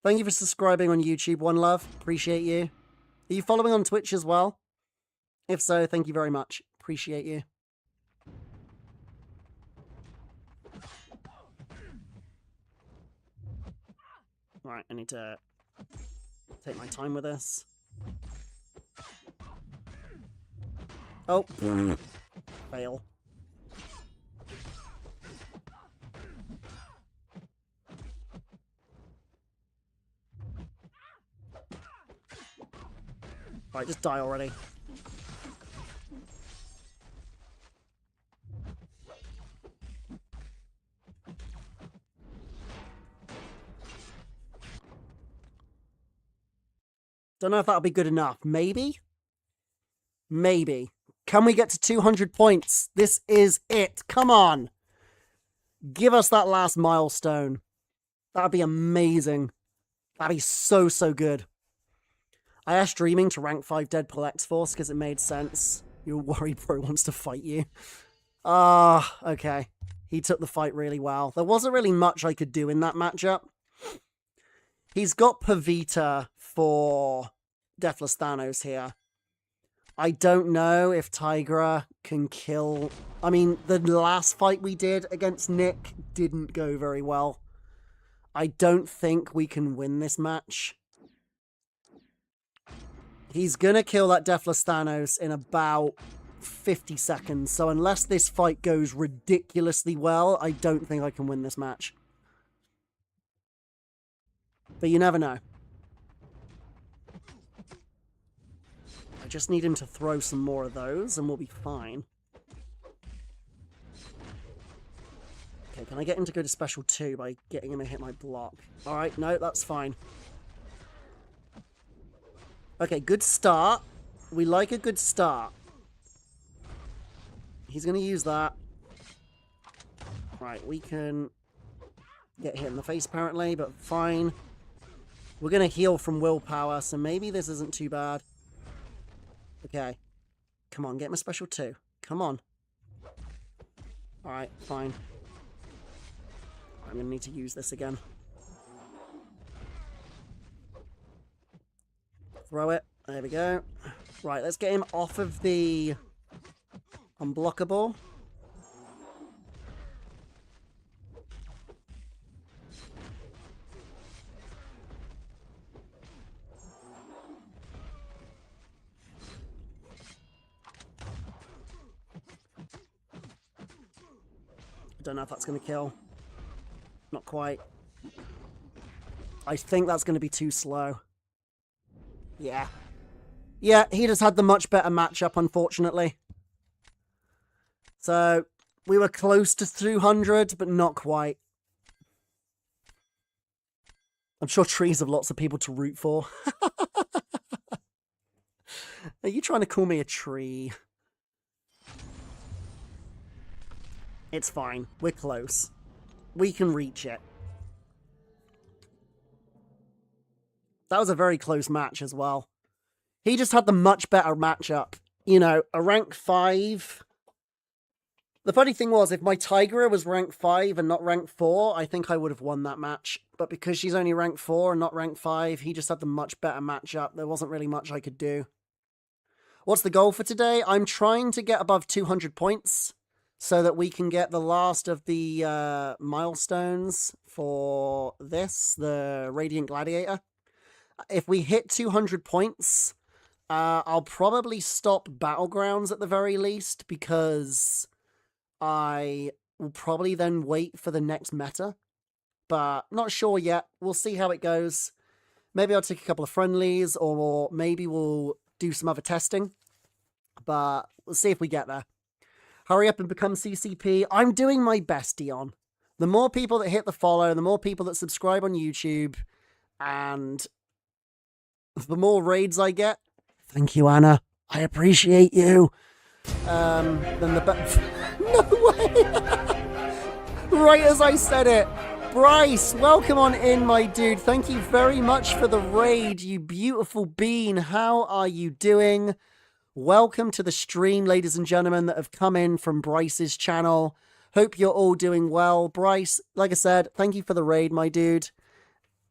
Thank you for subscribing on YouTube, One Love. Appreciate you. Are you following on Twitch as well? If so, thank you very much. Appreciate you. Right, I need to take my time with this. Oh. Fail. Right, just die already. Don't know if that'll be good enough. Maybe? Maybe. Can we get to 200 points? This is it. Come on. Give us that last milestone. That'd be amazing. That'd be so, so good. I asked Streaming to rank 5 Deadpool X-Force because it made sense. Your worry bro wants to fight you. Okay. He took the fight really well. There wasn't really much I could do in that matchup. He's got Pavita for Deathless Thanos here. I don't know if Tigra can kill... I mean, the last fight we did against Nick didn't go very well. I don't think we can win this match. He's gonna kill that Deathless Thanos in about 50 seconds. So unless this fight goes ridiculously well, I don't think I can win this match. But you never know. I just need him to throw some more of those and we'll be fine. Okay, can I get him to go to special 2 by getting him to hit my block? Alright, no, that's fine. Okay, good start. We like a good start. He's going to use that. Right, we can get hit in the face apparently, but fine. We're going to heal from willpower, so maybe this isn't too bad. Okay. Come on, get my special 2. Come on. Alright, fine. I'm going to need to use this again. Throw it. There we go. Right, let's get him off of the unblockable. Don't know if that's going to kill. Not quite. I think that's going to be too slow. Yeah. Yeah, he just had the much better matchup, unfortunately. So, we were close to 200, but not quite. I'm sure trees have lots of people to root for. Are you trying to call me a tree? It's fine. We're close. We can reach it. That was a very close match as well. He just had the much better matchup. You know, a rank 5. The funny thing was, if my Tigra was rank 5 and not rank 4, I think I would have won that match. But because she's only rank 4 and not rank 5, he just had the much better matchup. There wasn't really much I could do. What's the goal for today? I'm trying to get above 200 points so that we can get the last of the milestones for this, the Radiant Gladiator. If we hit 200 points, I'll probably stop Battlegrounds at the very least, because I will probably then wait for the next meta. But not sure yet. We'll see how it goes. Maybe I'll take a couple of friendlies, or maybe we'll do some other testing. But we'll see if we get there. Hurry up and become CCP. I'm doing my best, Dion. The more people that hit the follow, the more people that subscribe on YouTube, and the more raids I get. Thank you, Anna. I appreciate you. Then the better. No way! Right as I said it. Bryce, welcome on in, my dude. Thank you very much for the raid, you beautiful bean. How are you doing? Welcome to the stream, ladies and gentlemen, that have come in from Bryce's channel. Hope you're all doing well. Bryce, like I said, thank you for the raid, my dude.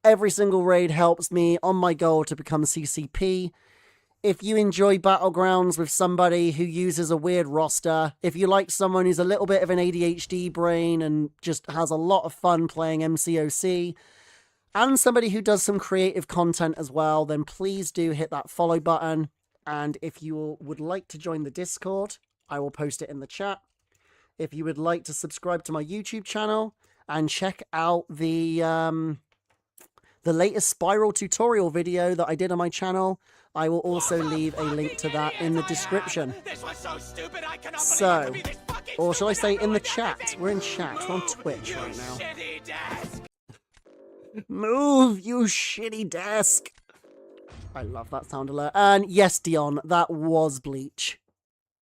Every single raid helps me on my goal to become CCP. If you enjoy Battlegrounds with somebody who uses a weird roster, if you like someone who's a little bit of an ADHD brain and just has a lot of fun playing MCOC, and somebody who does some creative content as well, then please do hit that follow button. And if you would like to join the Discord, I will post it in the chat. If you would like to subscribe to my YouTube channel and check out the latest Spiral tutorial video that I did on my channel, I will also leave a link to that in the description. So, or shall I say in the chat? We're in chat. We're on Twitch right now. Move, you shitty desk. I love that sound alert. And yes, Dion, that was Bleach.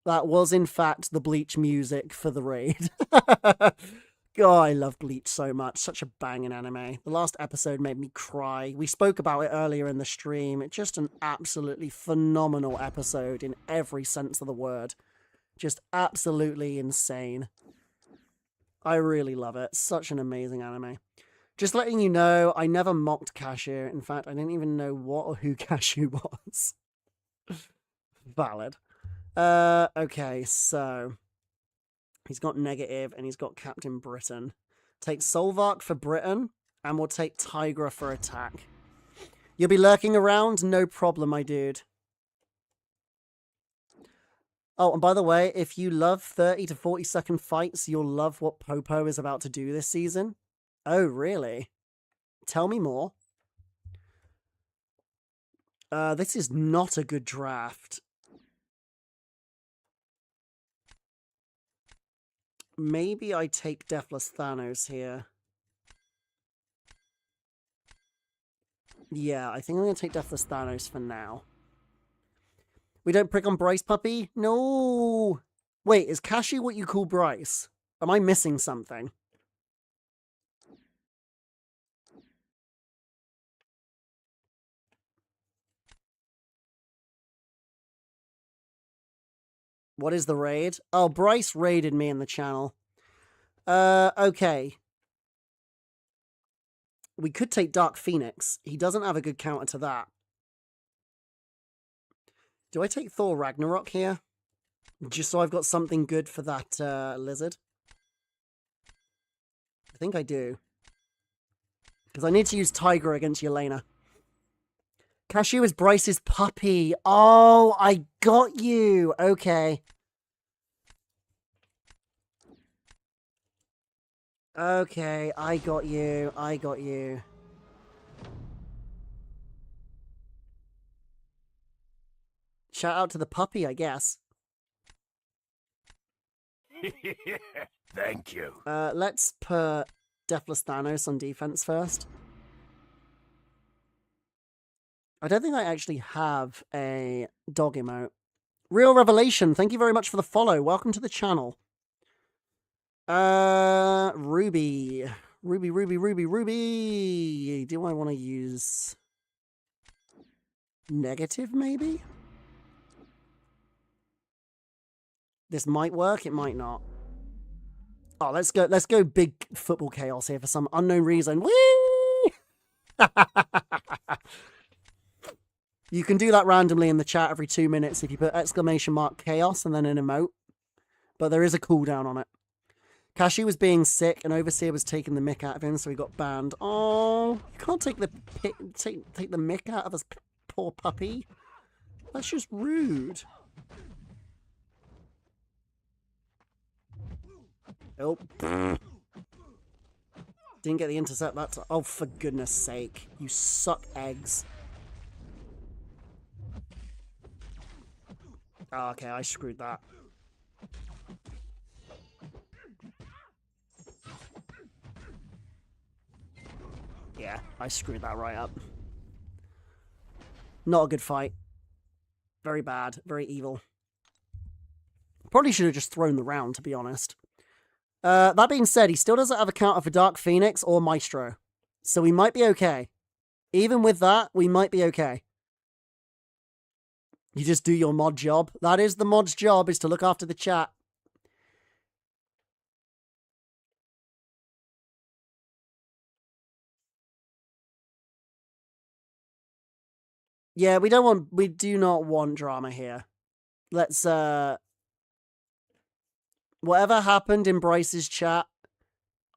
That was, in fact, the Bleach music for the raid. God, I love Bleach so much. Such a banging anime. The last episode made me cry. We spoke about it earlier in the stream. It's just an absolutely phenomenal episode in every sense of the word. Just absolutely insane. I really love it. Such an amazing anime. Just letting you know, I never mocked Cashew. In fact, I didn't even know what or who Cashew was. Valid. Okay, so he's got negative and he's got Captain Britain. Take Solvark for Britain, and we'll take Tigra for attack. You'll be lurking around? No problem, my dude. Oh, and by the way, if you love 30 to 40 second fights, you'll love what Popo is about to do this season. Oh, really? Tell me more. This is not a good draft. Maybe I take Deathless Thanos here. Yeah, I think I'm going to take Deathless Thanos for now. We don't prick on Bryce, puppy? No! Wait, is Cashew what you call Bryce? Am I missing something? What is the raid? Oh, Bryce raided me in the channel. Okay. We could take Dark Phoenix. He doesn't have a good counter to that. Do I take Thor Ragnarok here? Just so I've got something good for that lizard? I think I do. Because I need to use Tiger against Yelena. Cashew is Bryce's puppy. Oh, I got you. Okay. Okay, I got you. I got you. Shout out to the puppy, I guess. Thank you. Let's put Deathless Thanos on defense first. I don't think I actually have a dog emote. Real Revelation, thank you very much for the follow. Welcome to the channel. Ruby. Ruby. Do I want to use negative, maybe? This might work, it might not. Oh, let's go big football chaos here for some unknown reason. Whee! You can do that randomly in the chat every 2 minutes if you put !chaos and then an emote. But there is a cooldown on it. Cashew was being sick and Overseer was taking the mick out of him, so he got banned. Oh, you can't take the mick out of this poor puppy. That's just rude. Oh. Didn't get the intercept that time. Oh, for goodness sake. You suck eggs. Oh, okay, I screwed that. Yeah, I screwed that right up. Not a good fight. Very bad. Very evil. Probably should have just thrown the round, to be honest. That being said, he still doesn't have a counter for Dark Phoenix or Maestro. So we might be okay. Even with that, we might be okay. You just do your mod job. That is the mod's job, is to look after the chat. Yeah, we do not want drama here. Let's, whatever happened in Bryce's chat,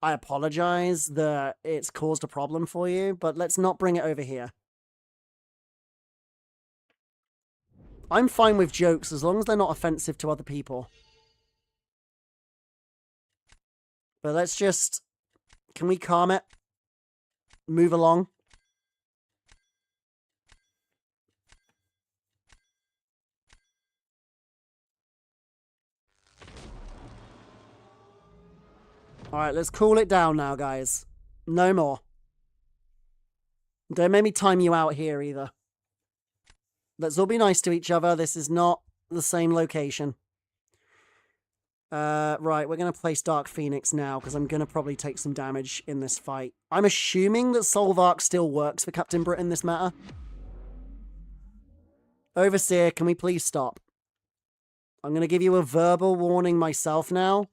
I apologize that it's caused a problem for you, but let's not bring it over here. I'm fine with jokes as long as they're not offensive to other people. But let's just... Can we calm it? Move along? Alright, let's cool it down now, guys. No more. Don't make me time you out here, either. Let's all be nice to each other. This is not the same location. Right, we're going to place Dark Phoenix now, because I'm going to probably take some damage in this fight. I'm assuming that Solvark still works for Captain Britain this matter. Overseer, can we please stop? I'm going to give you a verbal warning myself now.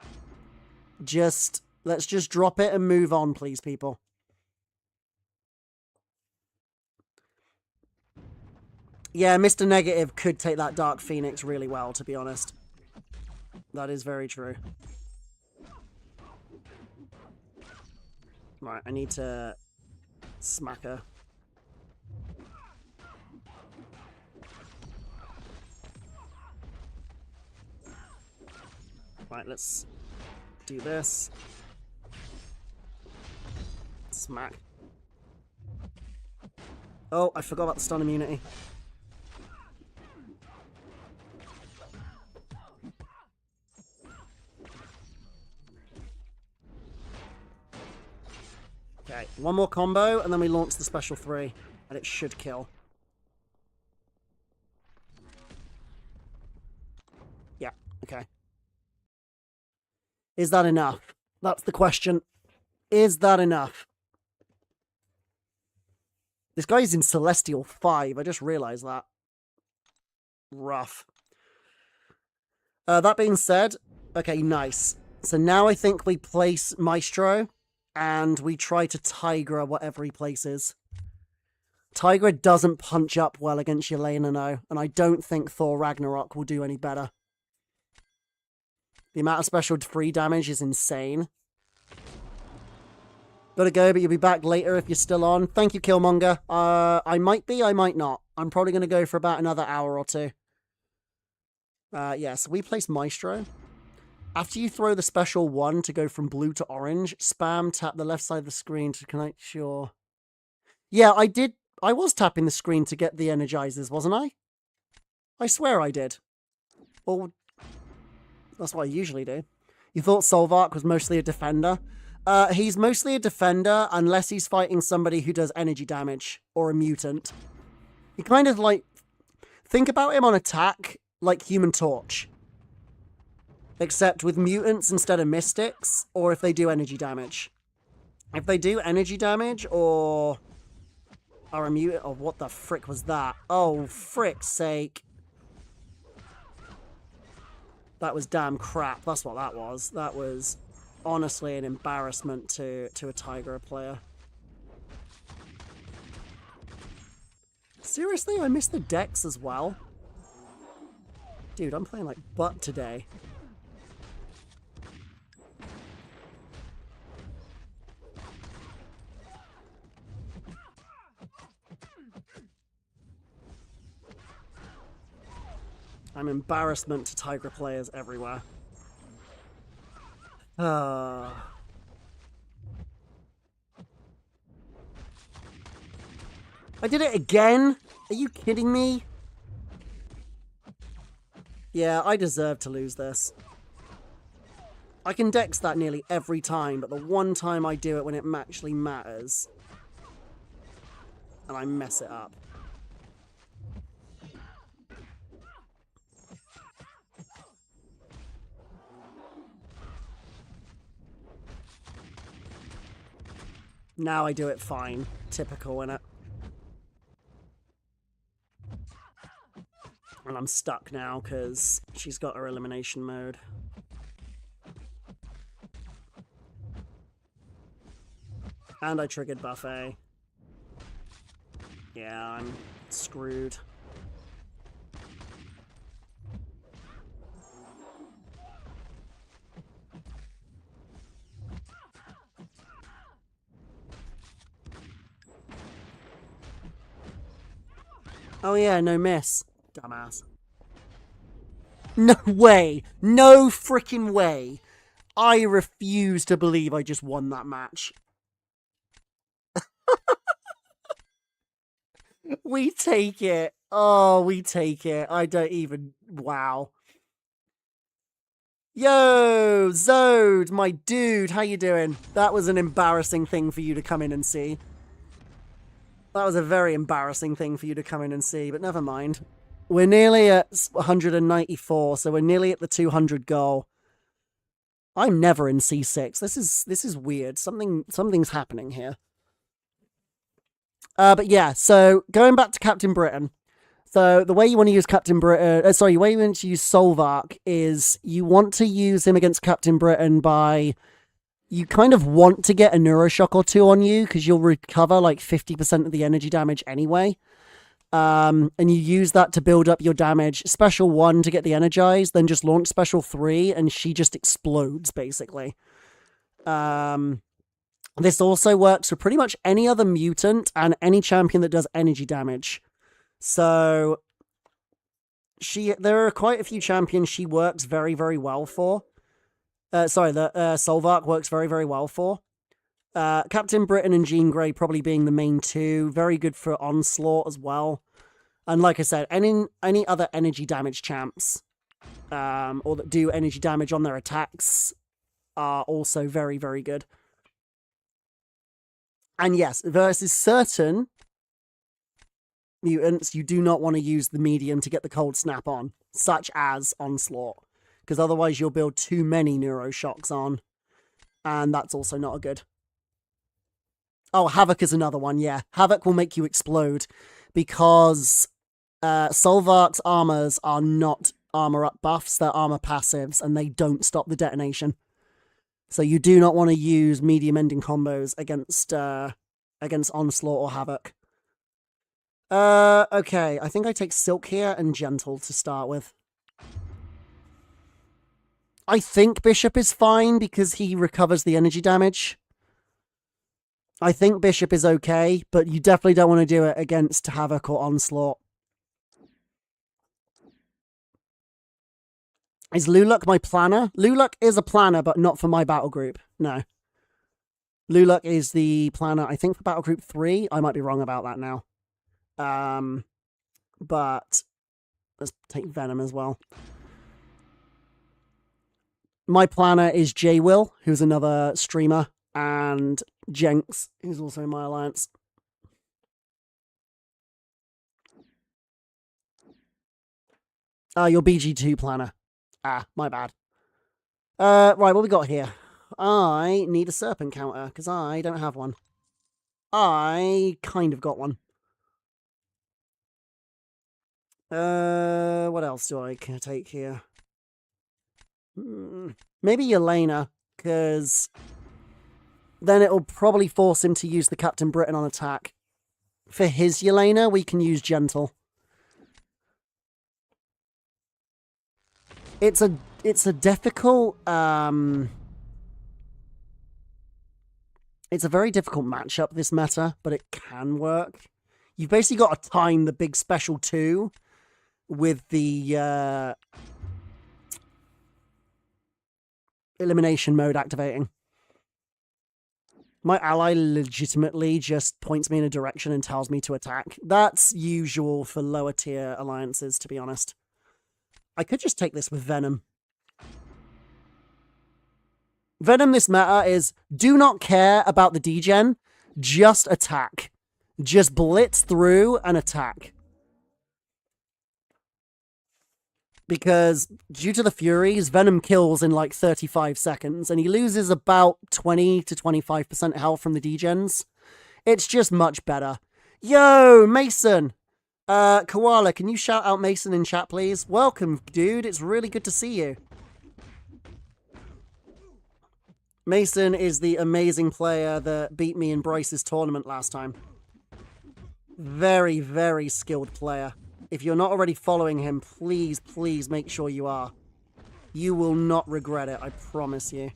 Let's just drop it and move on, please, people. Yeah, Mr. Negative could take that Dark Phoenix really well, to be honest. That is very true. Right, I need to smack her. Right, let's do this. Smack. Oh, I forgot about the stun immunity. Okay, one more combo, and then we launch the special 3, and it should kill. Yeah, okay. Is that enough? That's the question. Is that enough? This guy's in Celestial 5, I just realized that. Rough. That being said, okay, nice. So now I think we place Maestro, and we try to Tigra whatever he places. Tigra doesn't punch up well against Yelena, no, and I don't think Thor Ragnarok will do any better. The amount of special free damage is insane. Gotta go, but you'll be back later if you're still on. Thank you, Killmonger. I might be, I might not. I'm probably gonna go for about another hour or two. Yeah, so we place Maestro. After you throw the special 1 to go from blue to orange, spam tap the left side of the screen to connect your... Yeah, I did. I was tapping the screen to get the energizers, wasn't I? I swear I did. Well, that's what I usually do. You thought Solvark was mostly a defender? He's mostly a defender unless he's fighting somebody who does energy damage or a mutant. He kind of like... Think about him on attack like Human Torch. Except with mutants instead of mystics, or if they do energy damage. If they do energy damage, or are a mutant, or what the frick was that? Oh, frick's sake. That was damn crap, that's what that was. That was honestly an embarrassment to a Tigra player. Seriously, I missed the decks as well? Dude, I'm playing like butt today. I'm embarrassment to Tigra players everywhere. I did it again? Are you kidding me? Yeah, I deserve to lose this. I can dex that nearly every time, but the one time I do it when it actually matters, and I mess it up. Now I do it fine. Typical, innit? And I'm stuck now because she's got her elimination mode. And I triggered Buffet. Yeah, I'm screwed. Oh yeah, no miss. Dumbass. No way! No freaking way! I refuse to believe I just won that match. We take it. Oh, we take it. I don't even... Wow. Yo, Zode, my dude, how you doing? That was an embarrassing thing for you to come in and see. That was a very embarrassing thing for you to come in and see, but never mind. We're nearly at 194, so we're nearly at the 200 goal. I'm never in C6. This is weird. Something's happening here. But yeah, so going back to Captain Britain. So the way you want to use Captain Britain, the way you want to use Solvark is you want to use him against Captain Britain by, you kind of want to get a Neuroshock or two on you because you'll recover like 50% of the energy damage anyway. And you use that to build up your damage. Special 1 to get the energized, then just launch Special 3 and she just explodes basically. This also works for pretty much any other mutant and any champion that does energy damage. So there are quite a few champions she works very, very well for. Solvark works very, very well for. Captain Britain and Jean Grey probably being the main two. Very good for Onslaught as well. And like I said, any other energy damage champs or that do energy damage on their attacks are also very, very good. And yes, versus certain mutants, you do not want to use the medium to get the cold snap on, such as Onslaught, because otherwise you'll build too many Neuroshocks on, and that's also not a good. Oh, Havoc is another one, yeah. Havoc will make you explode, because Solvark's armors are not armor up buffs, they're armor passives, and they don't stop the detonation. So you do not want to use medium ending combos against Onslaught or Havoc. Okay, I think I take Silk here and Gentle to start with. I think Bishop is fine because he recovers the energy damage. I think Bishop is okay, but you definitely don't want to do it against Havoc or Onslaught. Is Luluk my planner? Luluk is a planner, but not for my battle group. No. Luluk is the planner, I think, for battle group 3. I might be wrong about that now. But let's take Venom as well. My planner is J-Will, who's another streamer, and Jenks, who's also in my alliance. Your BG2 planner. My bad. Right, what we got here? I need a serpent counter, because I don't have one. I kind of got one. What else do I take here? Maybe Yelena, because then it'll probably force him to use the Captain Britain on attack. For his Yelena, we can use Gentle. It's a difficult, it's a very difficult matchup, this meta, but it can work. You've basically got to time the big special 2 with the elimination mode activating. My ally legitimately just points me in a direction and tells me to attack. That's usual for lower tier alliances, to be honest. I could just take this with Venom. Venom this meta is do not care about the degen, just attack. Just blitz through and attack. Because due to the Furies, Venom kills in like 35 seconds, and he loses about 20 to 25% health from the degens. It's just much better. Yo, Mason! Koala, can you shout out Mason in chat, please? Welcome, dude. It's really good to see you. Mason is the amazing player that beat me in Bryce's tournament last time. Very, very skilled player. If you're not already following him, please, please make sure you are. You will not regret it, I promise you.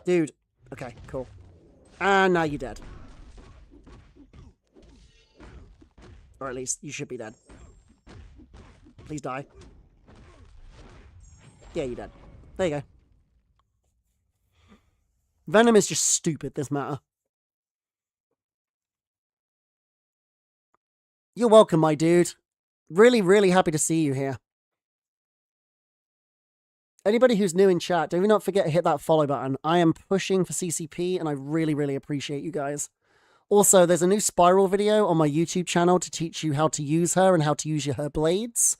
Dude. Okay, cool. And now you're dead. Or at least, you should be dead. Please die. Yeah, you're dead. There you go. Venom is just stupid, this matter. You're welcome, my dude. Really, really happy to see you here. Anybody who's new in chat, do not forget to hit that follow button. I am pushing for CCP, and I really, really appreciate you guys. Also, there's a new Spiral video on my YouTube channel to teach you how to use her and how to use her blades.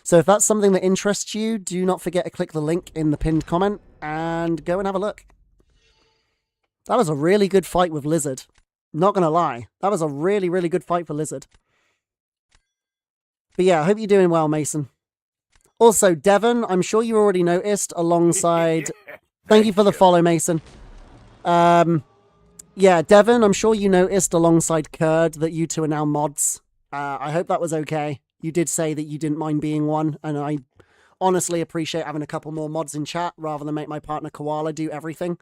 So if that's something that interests you, do not forget to click the link in the pinned comment and go and have a look. That was a really good fight with Lizard. Not gonna lie. That was a really, really good fight for Lizard. But yeah, I hope you're doing well, Mason. Also, Devon, I'm sure you already noticed alongside... Thank you for the follow, Mason. Yeah, Devon, I'm sure you noticed alongside Kurd that you two are now mods. I hope that was okay. You did say that you didn't mind being one, and I honestly appreciate having a couple more mods in chat rather than make my partner Koala do everything.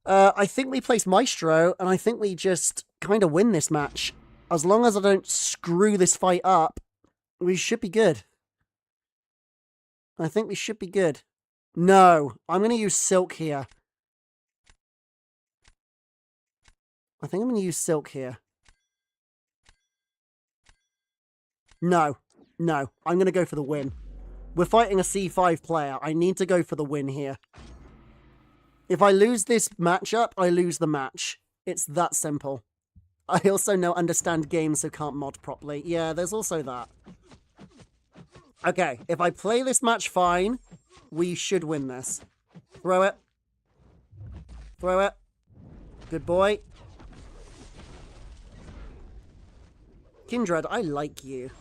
I think we place Maestro, and I think we just kind of win this match. As long as I don't screw this fight up, we should be good. I think we should be good. No, I'm going to use Silk here. I think I'm going to use Silk here. No, no, I'm going to go for the win. We're fighting a C5 player. I need to go for the win here. If I lose this matchup, I lose the match. It's that simple. I also understand games, so can't mod properly. Yeah, there's also that. Okay, if I play this match fine, we should win this. Throw it. Throw it. Good boy. Kindred, I like you.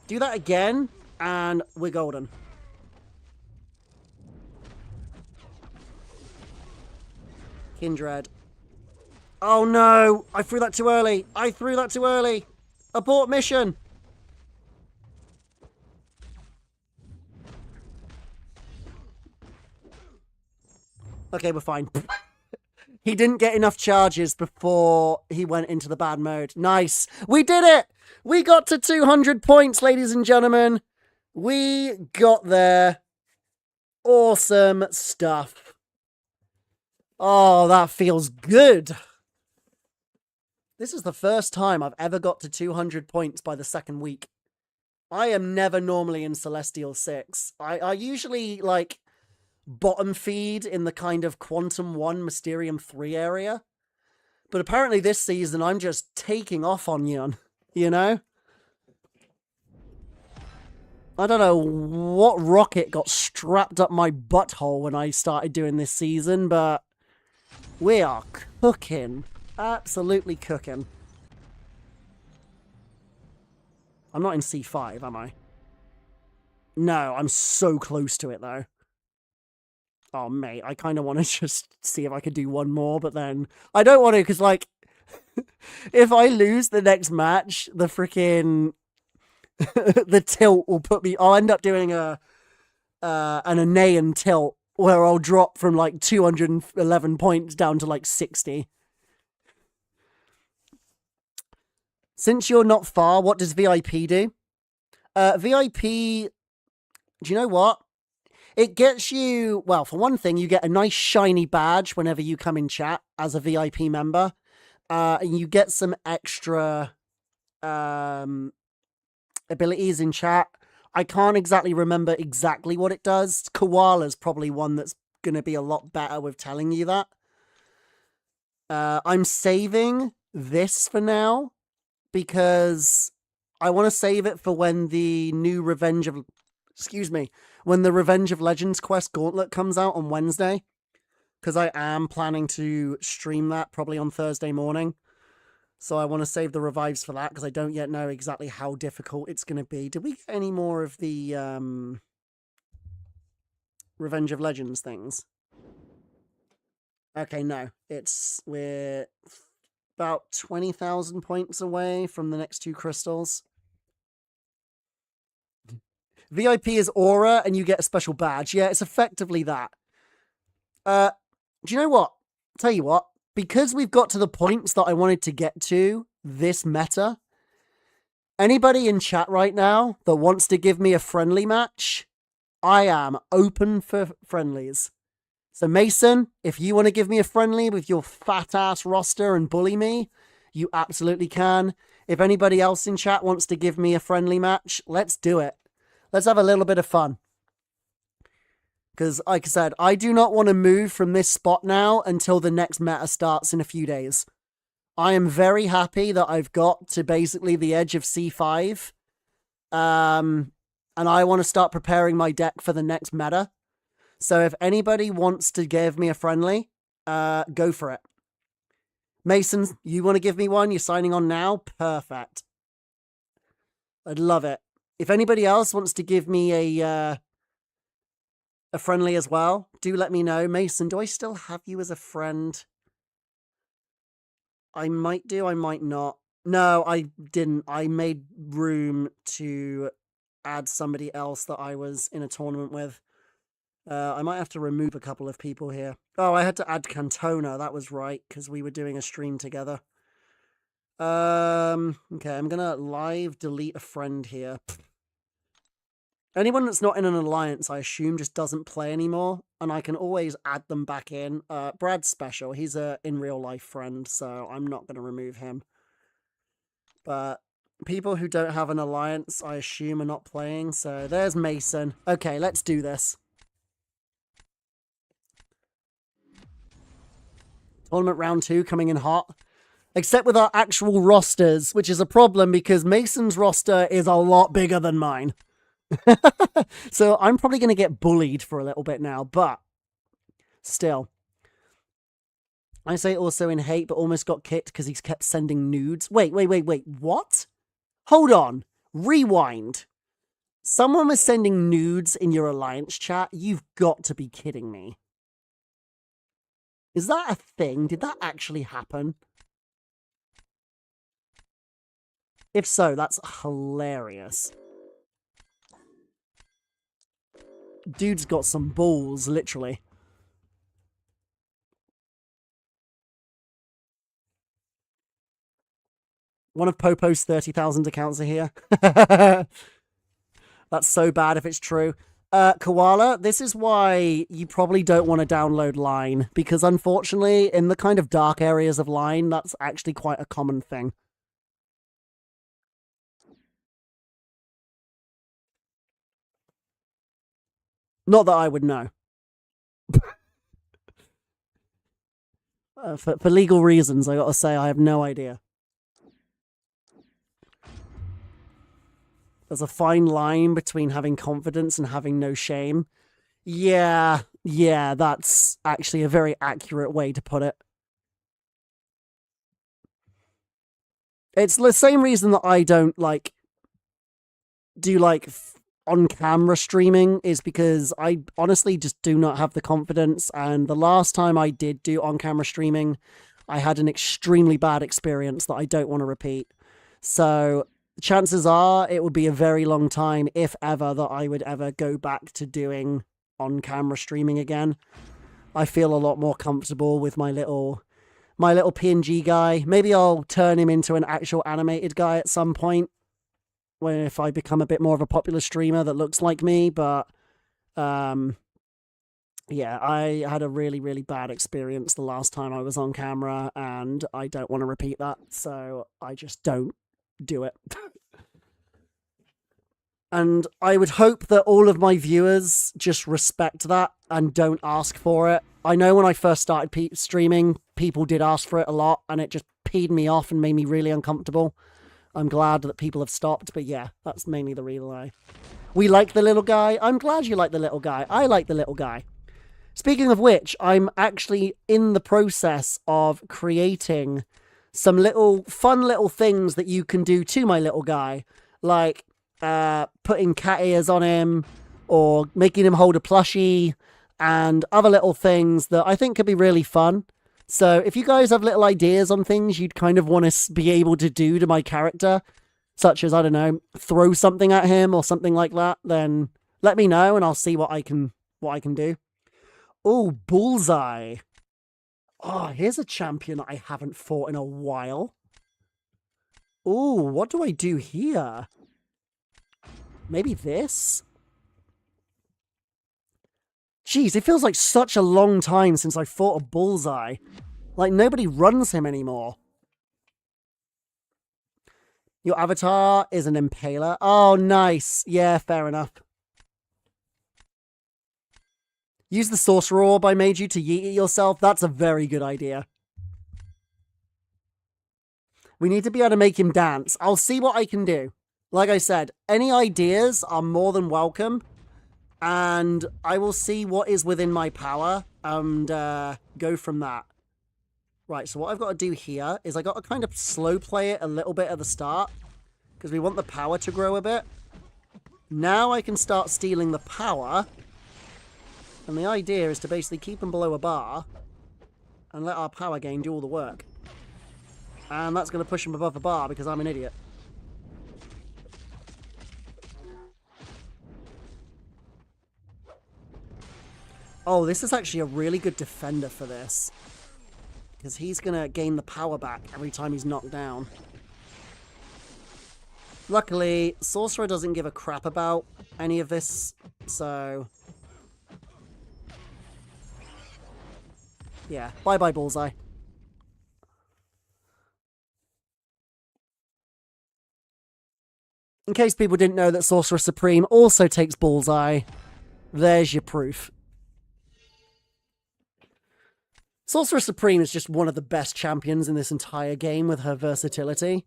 Do that again, and we're golden. Kindred. Oh no! I threw that too early! I threw that too early! Abort mission! Okay, we're fine. He didn't get enough charges before he went into the bad mode. Nice. We did it. We got to 200 points, ladies and gentlemen. We got there. Awesome stuff. Oh, that feels good. This is the first time I've ever got to 200 points by the second week. I am never normally in Celestial 6. I usually, like... bottom feed in the kind of Quantum 1, Mysterium 3 area. But apparently this season I'm just taking off on Yun, you know? I don't know what rocket got strapped up my butthole when I started doing this season, but we are cooking. Absolutely cooking. I'm not in C5, am I? No, I'm so close to it though. Oh, mate, I kind of want to just see if I could do one more, but then I don't want to, because, like, if I lose the next match, the freaking, the tilt will put me, I'll end up doing an Aenean tilt, where I'll drop from, like, 211 points down to, like, 60. Since you're not far, what does VIP do? VIP, do you know what? It gets you, well, for one thing, you get a nice shiny badge whenever you come in chat as a VIP member. And you get some extra abilities in chat. I can't exactly remember exactly what it does. Koala's probably one that's going to be a lot better with telling you that. I'm saving this for now because I want to save it for when the new Revenge of... Excuse me. When the Revenge of Legends quest gauntlet comes out on Wednesday. Because I am planning to stream that probably on Thursday morning. So I want to save the revives for that because I don't yet know exactly how difficult it's going to be. Did we get any more of the Revenge of Legends things? Okay, no. We're about 20,000 points away from the next 2 crystals. VIP is aura, and you get a special badge. Yeah, it's effectively that. Do you know what? Tell you what. Because we've got to the points that I wanted to get to this meta, anybody in chat right now that wants to give me a friendly match, I am open for friendlies. So Mason, if you want to give me a friendly with your fat-ass roster and bully me, you absolutely can. If anybody else in chat wants to give me a friendly match, let's do it. Let's have a little bit of fun. Because, like I said, I do not want to move from this spot now until the next meta starts in a few days. I am very happy that I've got to basically the edge of C5. And I want to start preparing my deck for the next meta. So if anybody wants to give me a friendly, go for it. Mason, you want to give me one? You're signing on now? Perfect. I'd love it. If anybody else wants to give me a friendly as well, do let me know. Mason, do I still have you as a friend? I might do, I might not. No, I didn't. I made room to add somebody else that I was in a tournament with. I might have to remove a couple of people here. Oh, I had to add Cantona. That was right, because we were doing a stream together. Okay, I'm gonna live delete a friend here. Anyone that's not in an alliance, I assume, just doesn't play anymore, and I can always add them back in. Brad's special. He's a in real life friend, so I'm not gonna remove him. But people who don't have an alliance, I assume, are not playing. So there's Mason. Okay, let's do this. Tournament round 2 coming in hot. Except with our actual rosters, which is a problem because Mason's roster is a lot bigger than mine. So I'm probably going to get bullied for a little bit now, but still. I say also in hate, but almost got kicked because he's kept sending nudes. Wait. What? Hold on. Rewind. Someone was sending nudes in your alliance chat? You've got to be kidding me. Is that a thing? Did that actually happen? If so, that's hilarious. Dude's got some balls, literally. One of Popo's 30,000 accounts are here. That's so bad if it's true. Koala, this is why you probably don't want to download Line, because unfortunately, in the kind of dark areas of Line, that's actually quite a common thing. Not that I would know. For legal reasons, I gotta say, I have no idea. There's a fine line between having confidence and having no shame. Yeah, that's actually a very accurate way to put it. It's the same reason that I don't, do, on-camera streaming is because I honestly just do not have the confidence, and the last time I did do on-camera streaming, I had an extremely bad experience that I don't want to repeat. So chances are it would be a very long time, if ever, that I would ever go back to doing on-camera streaming again. I feel a lot more comfortable with my little PNG guy. Maybe I'll turn him into an actual animated guy at some point, if I become a bit more of a popular streamer that looks like me, but yeah, I had a really, really bad experience the last time I was on camera, and I don't want to repeat that, so I just don't do it. And I would hope that all of my viewers just respect that and don't ask for it. I know when I first started streaming, people did ask for it a lot, and it just peed me off and made me really uncomfortable. I'm glad that people have stopped, but yeah, that's mainly the reason why. We like the little guy. I'm glad you like the little guy. I like the little guy. Speaking of which, I'm actually in the process of creating some fun little things that you can do to my little guy, like putting cat ears on him, or making him hold a plushie, and other little things that I think could be really fun. So if you guys have little ideas on things you'd kind of want to be able to do to my character, such as, I don't know, throw something at him or something like that, then let me know and I'll see what I can do. Oh, Bullseye. Oh, here's a champion that I haven't fought in a while. Oh, what do I do here? Maybe this? Jeez, it feels like such a long time since I fought a Bullseye. Like, nobody runs him anymore. Your avatar is an impaler. Oh, nice. Yeah, fair enough. Use the sorcerer orb I made you to yeet it yourself. That's a very good idea. We need to be able to make him dance. I'll see what I can do. Like I said, any ideas are more than welcome. And I will see what is within my power and go from that. Right, so what I've got to do here is I got to kind of slow play it a little bit at the start. Because we want the power to grow a bit. Now I can start stealing the power. And the idea is to basically keep him below a bar. And let our power gain do all the work. And that's going to push him above the bar because I'm an idiot. Oh, this is actually a really good defender for this. Because he's going to gain the power back every time he's knocked down. Luckily, Sorcerer doesn't give a crap about any of this, so... yeah, bye-bye Bullseye. In case people didn't know that Sorcerer Supreme also takes Bullseye, there's your proof. Sorcerer Supreme is just one of the best champions in this entire game with her versatility.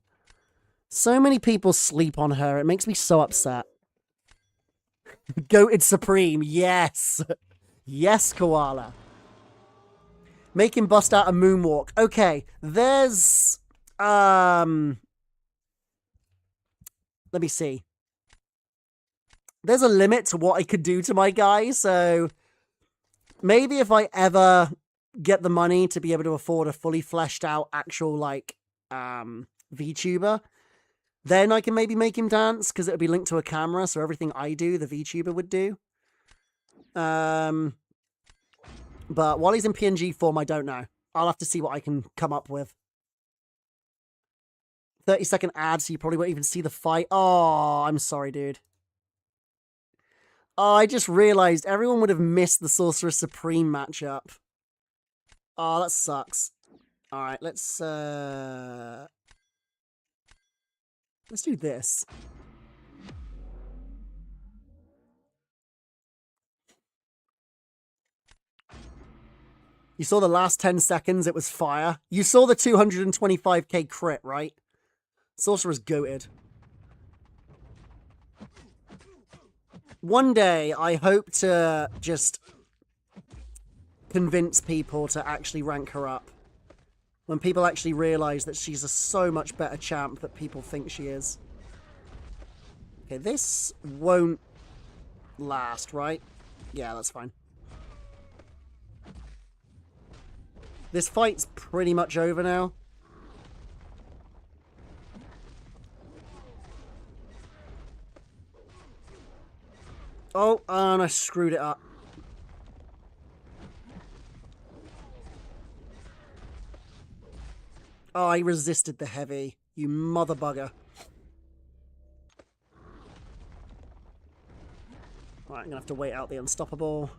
So many people sleep on her, it makes me so upset. Goated Supreme, yes! Yes, Koala. Make him bust out a moonwalk. Okay, there's... let me see. There's a limit to what I could do to my guy, so... maybe if I ever get the money to be able to afford a fully fleshed out actual, like, VTuber, then I can maybe make him dance, because it would be linked to a camera, so everything I do, the VTuber would do. But while he's in PNG form, I don't know. I'll have to see what I can come up with. 30-second ad, so you probably won't even see the fight. Oh, I'm sorry, dude. Oh, I just realized everyone would have missed the Sorcerer Supreme matchup. Oh, that sucks. Alright, let's do this. You saw the last 10 seconds, it was fire. You saw the 225k crit, right? Sorcerer's goated. One day, I hope to just convince people to actually rank her up. When people actually realize that she's a so much better champ that people think she is. Okay, this won't last, right? Yeah, that's fine. This fight's pretty much over now. Oh, and I screwed it up. Oh, I resisted the heavy. You mother bugger. Right, I'm gonna have to wait out the unstoppable.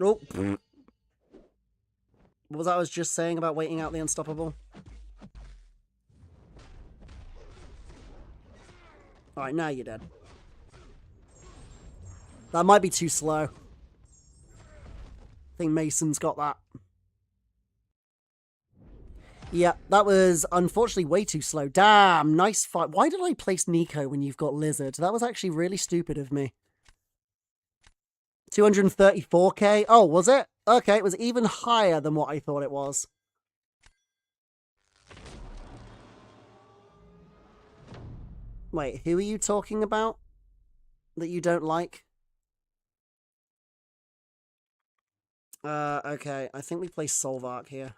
Oh. What was that I was just saying about waiting out the unstoppable? Alright, now you're dead. That might be too slow. I think Mason's got that. Yeah, that was unfortunately way too slow. Damn, nice fight. Why did I place Nico when you've got Lizard? That was actually really stupid of me. 234k? Oh, was it? Okay, it was even higher than what I thought it was. Wait, who are you talking about? That you don't like? Okay, I think we play Solvark here.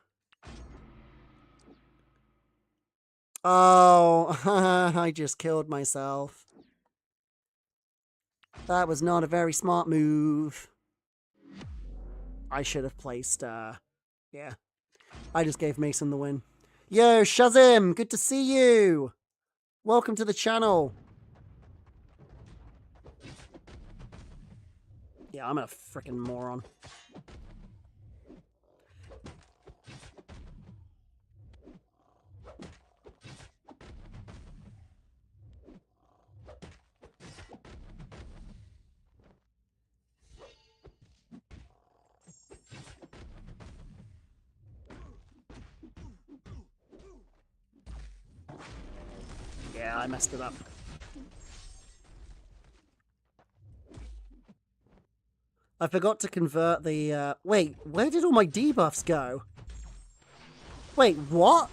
Oh, I just killed myself. That was not a very smart move. I should have placed, yeah. I just gave Mason the win. Yo, Shazim, good to see you. Welcome to the channel. Yeah, I'm a freaking moron. Yeah, I messed it up. I forgot to convert the, wait, where did all my debuffs go? Wait, what?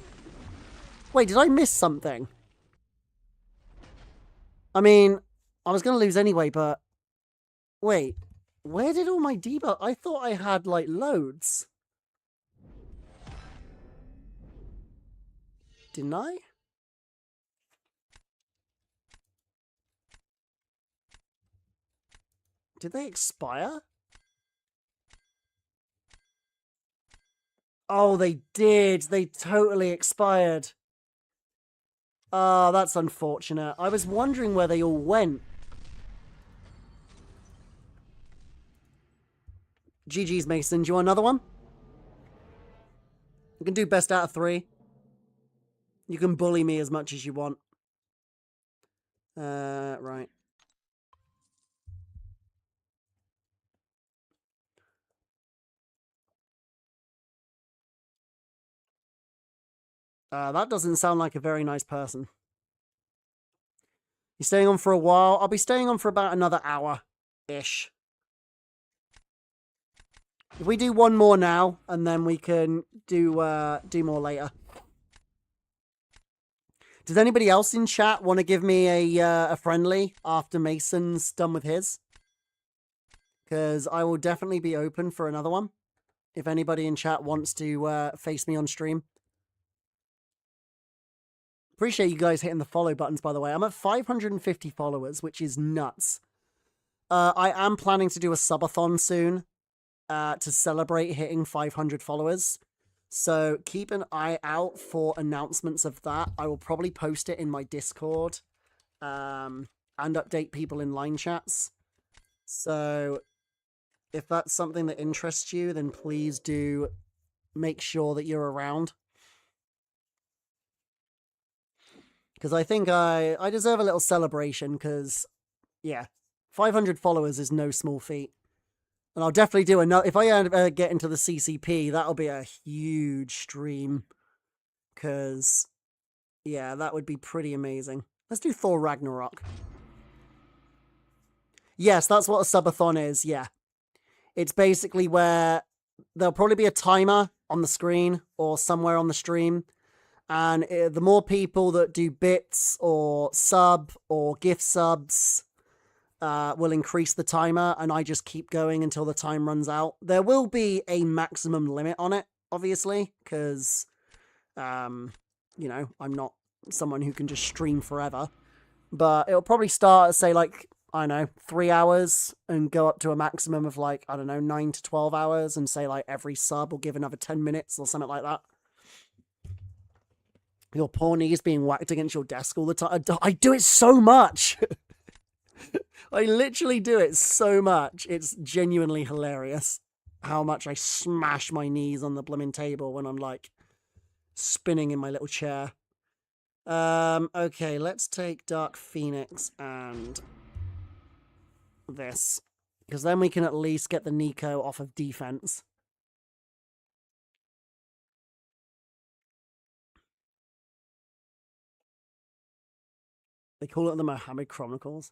Wait, did I miss something? I mean, I was going to lose anyway, but... Wait, where did all my debuff... I thought I had, like, loads. Didn't I? Did they expire? Oh, they did. They totally expired. Oh, that's unfortunate. I was wondering where they all went. GG's, Mason. Do you want another one? You can do best out of 3. You can bully me as much as you want. Right. That doesn't sound like a very nice person. You're staying on for a while? I'll be staying on for about another hour-ish. If we do one more now, and then we can do more later. Does anybody else in chat want to give me a friendly after Mason's done with his? Because I will definitely be open for another one. If anybody in chat wants to face me on stream. Appreciate you guys hitting the follow buttons, by the way. I'm at 550 followers, which is nuts. I am planning to do a subathon soon to celebrate hitting 500 followers. So keep an eye out for announcements of that. I will probably post it in my Discord and update people in line chats. So if that's something that interests you, then please do make sure that you're around. Because I think I deserve a little celebration because, yeah, 500 followers is no small feat. And I'll definitely do another... If I get into the CCP, that'll be a huge stream. Because, yeah, that would be pretty amazing. Let's do Thor Ragnarok. Yes, that's what a subathon is, yeah. It's basically where there'll probably be a timer on the screen or somewhere on the stream. And the more people that do bits or sub or gift subs will increase the timer, and I just keep going until the time runs out. There will be a maximum limit on it, obviously, because, you know, I'm not someone who can just stream forever. But it'll probably start at, say, like, I don't know, 3 hours and go up to a maximum of, like, I don't know, 9 to 12 hours, and say, like, every sub will give another 10 minutes or something like that. Your poor knees being whacked against your desk all the time. I do it so much. I literally do it so much. It's genuinely hilarious how much I smash my knees on the blooming table when I'm, like, spinning in my little chair. Okay, let's take Dark Phoenix and this. Because then we can at least get the Nico off of defense. They call it the Mohammed Chronicles.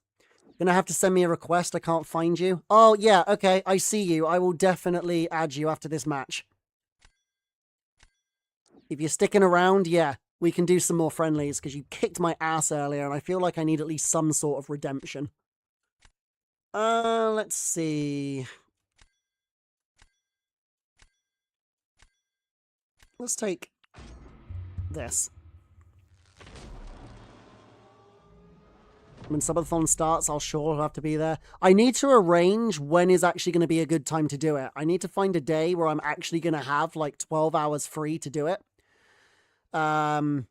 Gonna have to send me a request. I can't find you. Oh, yeah, okay. I see you. I will definitely add you after this match. If you're sticking around, yeah, we can do some more friendlies because you kicked my ass earlier and I feel like I need at least some sort of redemption. Let's see. Let's take this. When subathon starts, I'll sure have to be there. I need to arrange when is actually going to be a good time to do it. I need to find a day where I'm actually going to have like 12 hours free to do it. I'm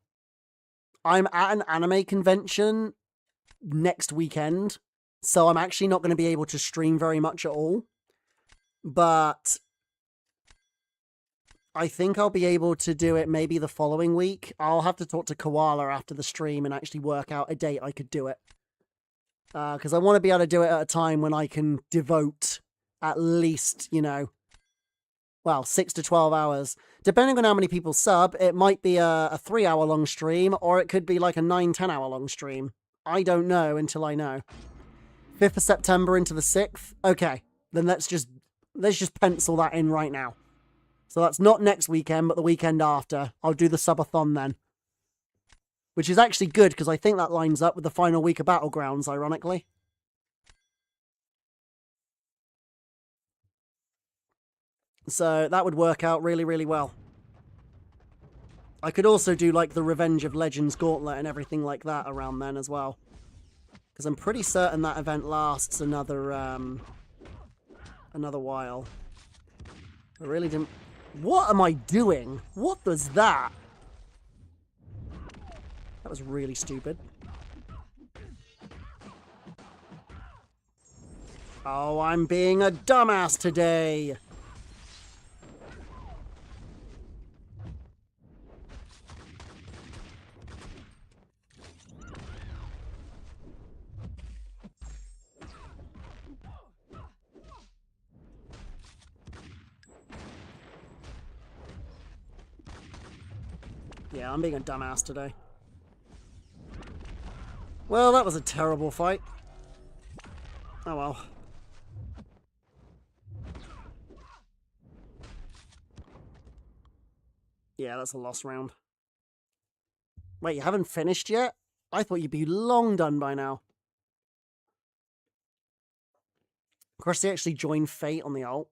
at an anime convention next weekend, so I'm actually not going to be able to stream very much at all. But I think I'll be able to do it maybe the following week. I'll have to talk to Koala after the stream and actually work out a date I could do it. Because I want to be able to do it at a time when I can devote at least, you know, well, 6 to 12 hours. depending on how many people sub, it might be a 3-hour long stream, or it could be like a 9-10 hour long stream. I don't know until I know. 5th of September into the 6th? Okay, then let's just pencil that in right now. So that's not next weekend, but the weekend after. I'll do the subathon then. Which is actually good, because I think that lines up with the final week of Battlegrounds, ironically. So that would work out really, really well. I could also do, like, the Revenge of Legends Gauntlet and everything like that around then as well. Because I'm pretty certain that event lasts another while. I really didn't... What am I doing? What was that? That was really stupid. Oh, I'm being a dumbass today. Yeah, I'm being a dumbass today. Well, that was a terrible fight. Oh well. Yeah, that's a lost round. Wait, you haven't finished yet? I thought you'd be long done by now. Of course, they actually joined Fate on the ult.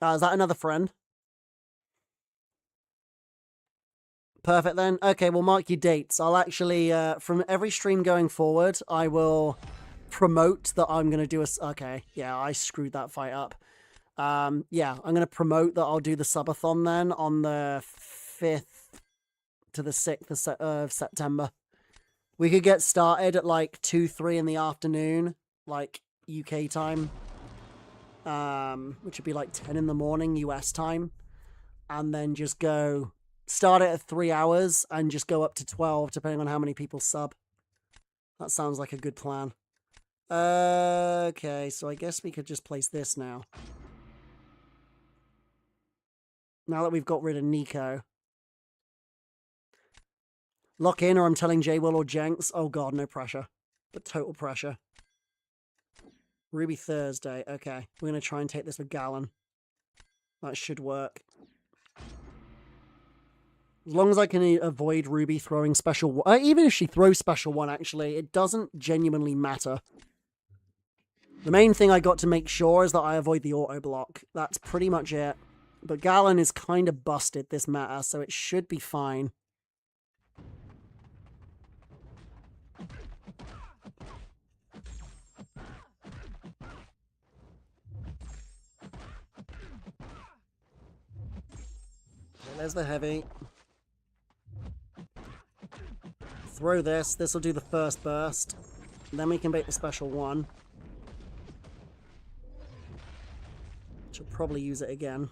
Is that another friend? Perfect then. Okay, we'll mark your dates. I'll actually, from every stream going forward, I will promote that I'm going to do a... Okay, yeah, I screwed that fight up. Yeah, I'm going to promote that I'll do the subathon then on the 5th to the 6th of September. We could get started at like 2, 3 in the afternoon, like UK time, which would be like 10 in the morning US time, and then just go start it at 3 hours and just go up to 12 depending on how many people sub. That sounds like a good plan. Okay, so I guess we could just place this now. Now that we've got rid of Nico. Lock in or I'm telling J-Will or Jenks. Oh god, no pressure. But total pressure. Ruby Thursday. Okay, we're going to try and take this with Gallon. That should work. As long as I can avoid Ruby throwing special one. Even if she throws special one, actually, it doesn't genuinely matter. The main thing I got to make sure is that I avoid the auto block. That's pretty much it. But Gallon is kind of busted this meta, so it should be fine. Okay, there's the heavy. Throw this. This will do the first burst. Then we can bait the special one. She'll probably use it again.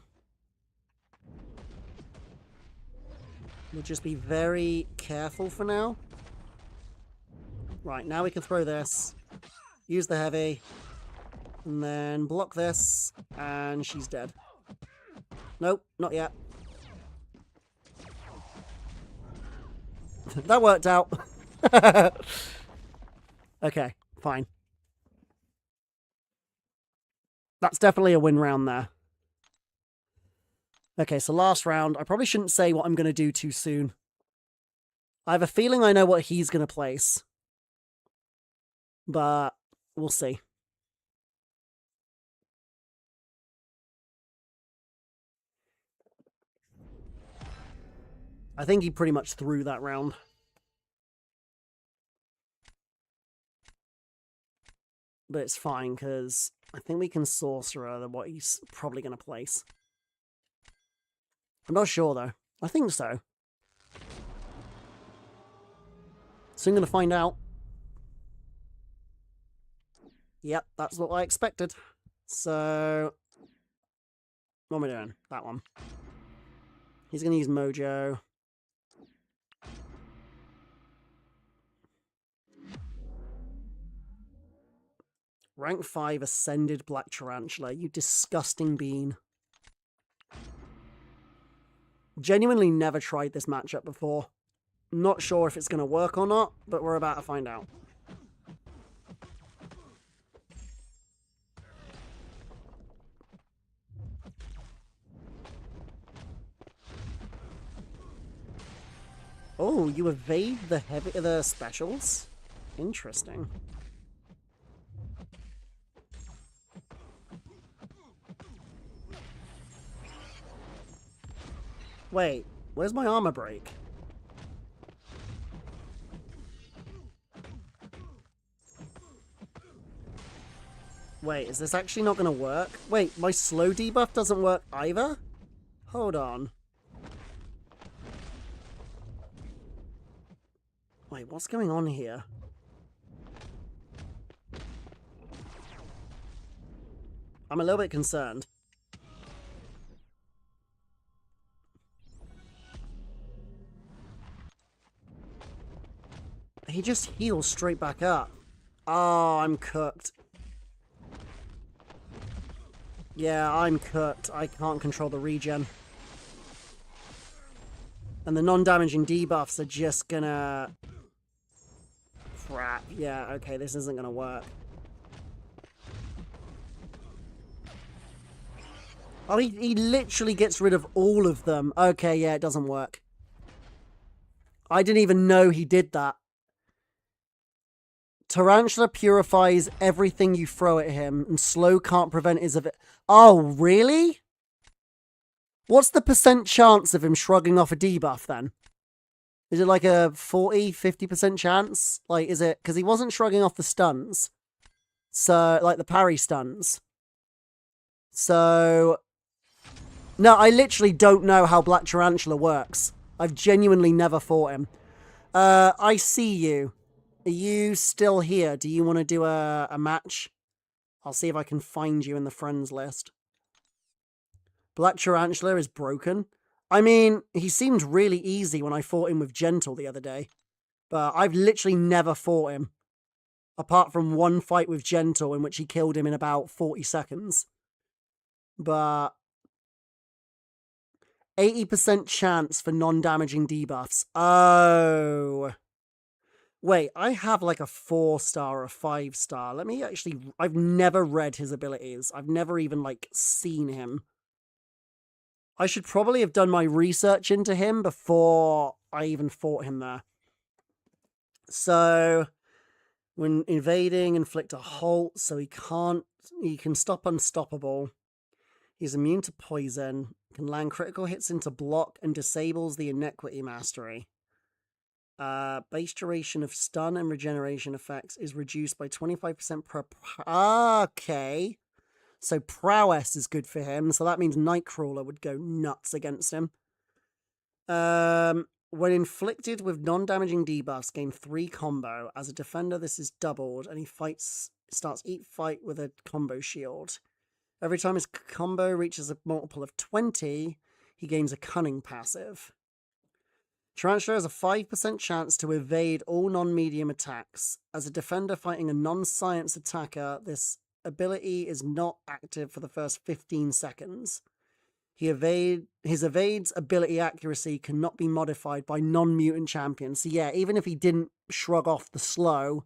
We'll just be very careful for now. Right, now we can throw this. Use the heavy. And then block this. And she's dead. Nope, not yet. That worked out. Okay, fine. That's definitely a win round there. Okay, so last round. I probably shouldn't say what I'm going to do too soon. I have a feeling I know what he's going to place. But we'll see. I think he pretty much threw that round. But it's fine, because I think we can sorcerer what he's probably going to place. I'm not sure, though. I think so. So I'm going to find out. Yep, that's what I expected. So, what am I doing? That one. He's going to use Mojo. Rank 5 Ascended Black Tarantula, you disgusting bean. Genuinely never tried this matchup before. Not sure if it's going to work or not, but we're about to find out. Oh, you evade the specials? Interesting. Wait, where's my armor break? Wait, is this actually not going to work? Wait, my slow debuff doesn't work either? Hold on. Wait, what's going on here? I'm a little bit concerned. He just heals straight back up. Oh, I'm cooked. Yeah, I'm cooked. I can't control the regen. And the non-damaging debuffs are just gonna... Crap. Yeah, okay, this isn't gonna work. Oh, he literally gets rid of all of them. Okay, yeah, it doesn't work. I didn't even know he did that. Tarantula purifies everything you throw at him, and slow can't prevent his... Oh, really? What's the % chance of him shrugging off a debuff, then? Is it like a 40, 50% chance? Like, is it... Because he wasn't shrugging off the stuns. So, like, the parry stuns. So... No, I literally don't know how Black Tarantula works. I've genuinely never fought him. I see you. Are you still here? Do you want to do a match? I'll see if I can find you in the friends list. Black Tarantula is broken. I mean, he seemed really easy when I fought him with Gentle the other day. But I've literally never fought him. Apart from one fight with Gentle in which he killed him in about 40 seconds. But... 80% chance for non-damaging debuffs. Oh... Wait, I have like a 4-star or a 5-star. Let me actually... I've never read his abilities. I've never even, like, seen him. I should probably have done my research into him before I even fought him there. So, when invading, inflict a halt, so he can't... He can stop unstoppable. He's immune to poison. Can land critical hits into block and disables the Inequity Mastery. Base duration of stun and regeneration effects is reduced by 25% per... Okay. So prowess is good for him. So that means Nightcrawler would go nuts against him. When inflicted with non-damaging debuffs, gain 3 combo. As a defender, this is doubled, and he starts each fight with a combo shield. Every time his combo reaches a multiple of 20, he gains a cunning passive. Tarantula has a 5% chance to evade all non-medium attacks. As a defender fighting a non-science attacker, this ability is not active for the first 15 seconds. His evades ability accuracy cannot be modified by non-mutant champions. So yeah, even if he didn't shrug off the slow,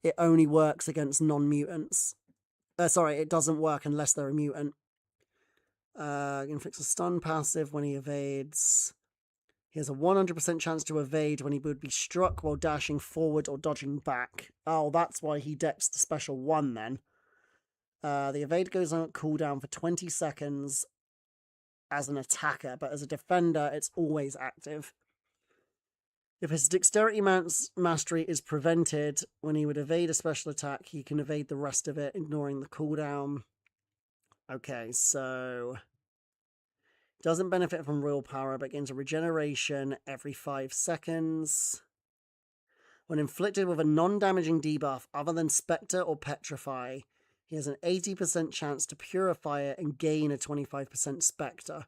it only works against non-mutants. Sorry, it doesn't work unless they're a mutant. Inflicts a stun passive when he evades. He has a 100% chance to evade when he would be struck while dashing forward or dodging back. Oh, that's why he decks the special 1 then. The evade goes on cooldown for 20 seconds as an attacker, but as a defender, it's always active. If his dexterity mastery is prevented, when he would evade a special attack, he can evade the rest of it, ignoring the cooldown. Okay, so... Doesn't benefit from willpower, but gains a regeneration every 5 seconds. When inflicted with a non-damaging debuff other than Spectre or Petrify, he has an 80% chance to purify it and gain a 25% Spectre.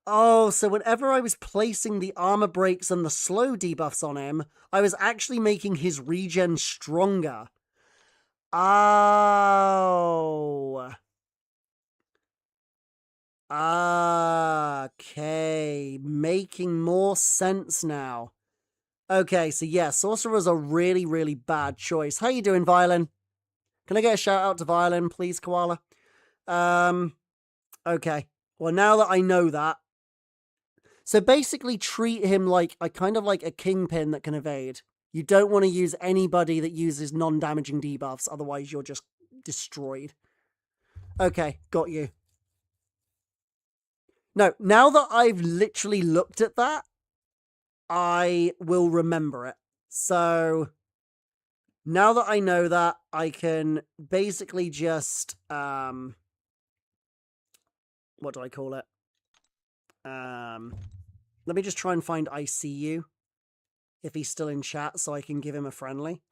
Oh, so whenever I was placing the armor breaks and the slow debuffs on him, I was actually making his regen stronger. Oh... Okay, making more sense now. Okay, so yeah, Sorcerer's a really, really bad choice. How you doing, Violin? Can I get a shout out to Violin, please, Koala? Okay. Well, now that I know that, so basically treat him like kind of like a kingpin that can evade. You don't want to use anybody that uses non-damaging debuffs, otherwise you're just destroyed. Okay, got you. No, now that I've literally looked at that, I will remember it. So now that I know that, I can basically just what do I call it? Let me just try and find ICU if he's still in chat so I can give him a friendly.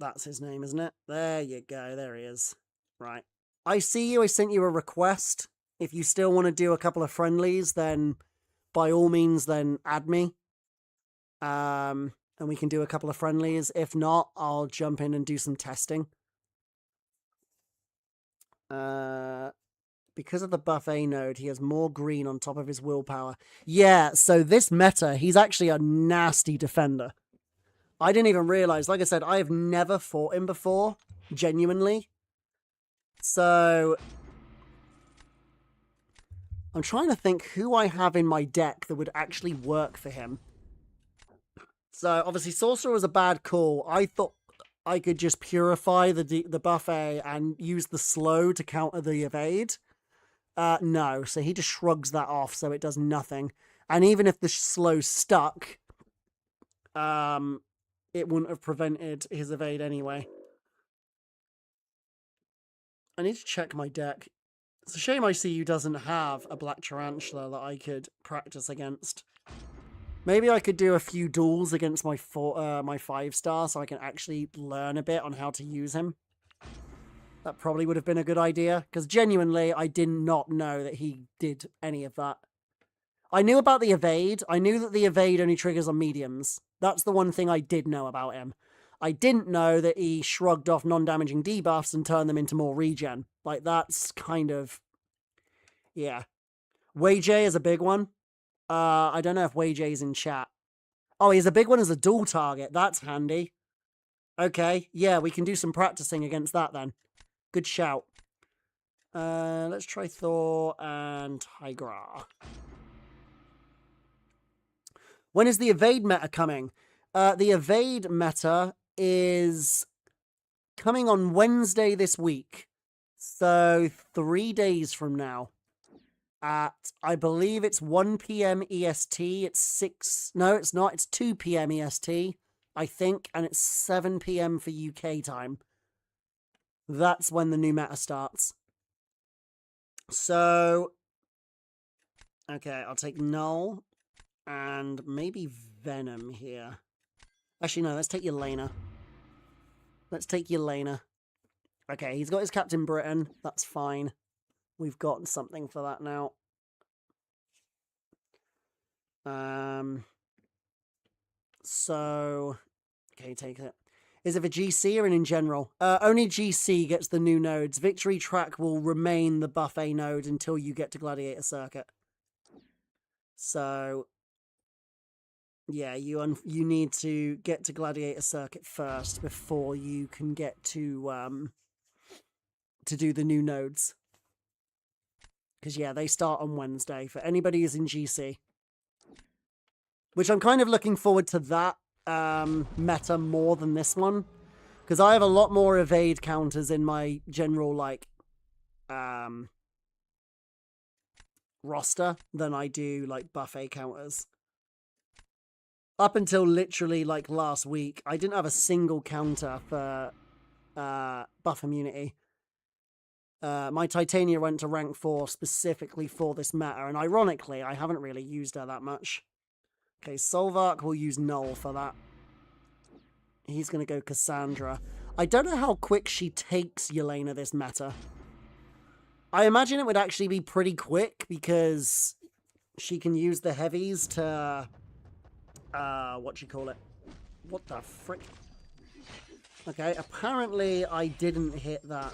That's his name, isn't it? There you go. There he is. Right. I see you. I sent you a request. If you still want to do a couple of friendlies, then by all means, then add me. And we can do a couple of friendlies. If not, I'll jump in and do some testing. Because of the buffet node, he has more green on top of his willpower. Yeah, so this meta, he's actually a nasty defender. I didn't even realize, like I said, I have never fought him before, genuinely. So I'm trying to think who I have in my deck that would actually work for him. So obviously Sorcerer was a bad call. I thought I could just purify the buffet and use the slow to counter the evade. No, so he just shrugs that off, so it does nothing. And even if the slow stuck, it wouldn't have prevented his evade anyway. I need to check my deck. It's a shame ICU doesn't have a black tarantula that I could practice against. Maybe I could do a few duels against my 5-star so I can actually learn a bit on how to use him. That probably would have been a good idea, because genuinely, I did not know that he did any of that. I knew about the evade. I knew that the evade only triggers on mediums. That's the one thing I did know about him. I didn't know that he shrugged off non-damaging debuffs and turned them into more regen. Like, that's kind of... yeah. Wei Jie is a big one. I don't know if Wei Jie's in chat. Oh, he's a big one as a dual target. That's handy. Okay, yeah, we can do some practicing against that then. Good shout. Let's try Thor and Tigra. When is the evade meta coming? The evade meta is coming on Wednesday this week. So 3 days from now. At, I believe it's 1 PM EST. It's 6... no, it's not. It's 2 PM EST, I think. And it's 7 PM for UK time. That's when the new meta starts. So, okay, I'll take Null and maybe Venom here. Actually, no, let's take Yelena. Let's take Yelena. Okay, he's got his Captain Britain. That's fine. We've got something for that now. So, okay, take it. Is it for GC or in general? Only GC gets the new nodes. Victory Track will remain the buffet node until you get to Gladiator Circuit. So, yeah, you need to get to Gladiator Circuit first before you can get to do the new nodes. Because, yeah, they start on Wednesday for anybody who's in GC. Which I'm kind of looking forward to that meta more than this one. Because I have a lot more evade counters in my general, like, roster than I do, like, buffet counters. Up until literally, like, last week, I didn't have a single counter for buff immunity. My Titania went to rank 4 specifically for this meta, and ironically, I haven't really used her that much. Okay, Solvark will use Null for that. He's going to go Cassandra. I don't know how quick she takes Yelena this meta. I imagine it would actually be pretty quick because she can use the heavies to... what do you call it? What the frick? Okay, apparently I didn't hit that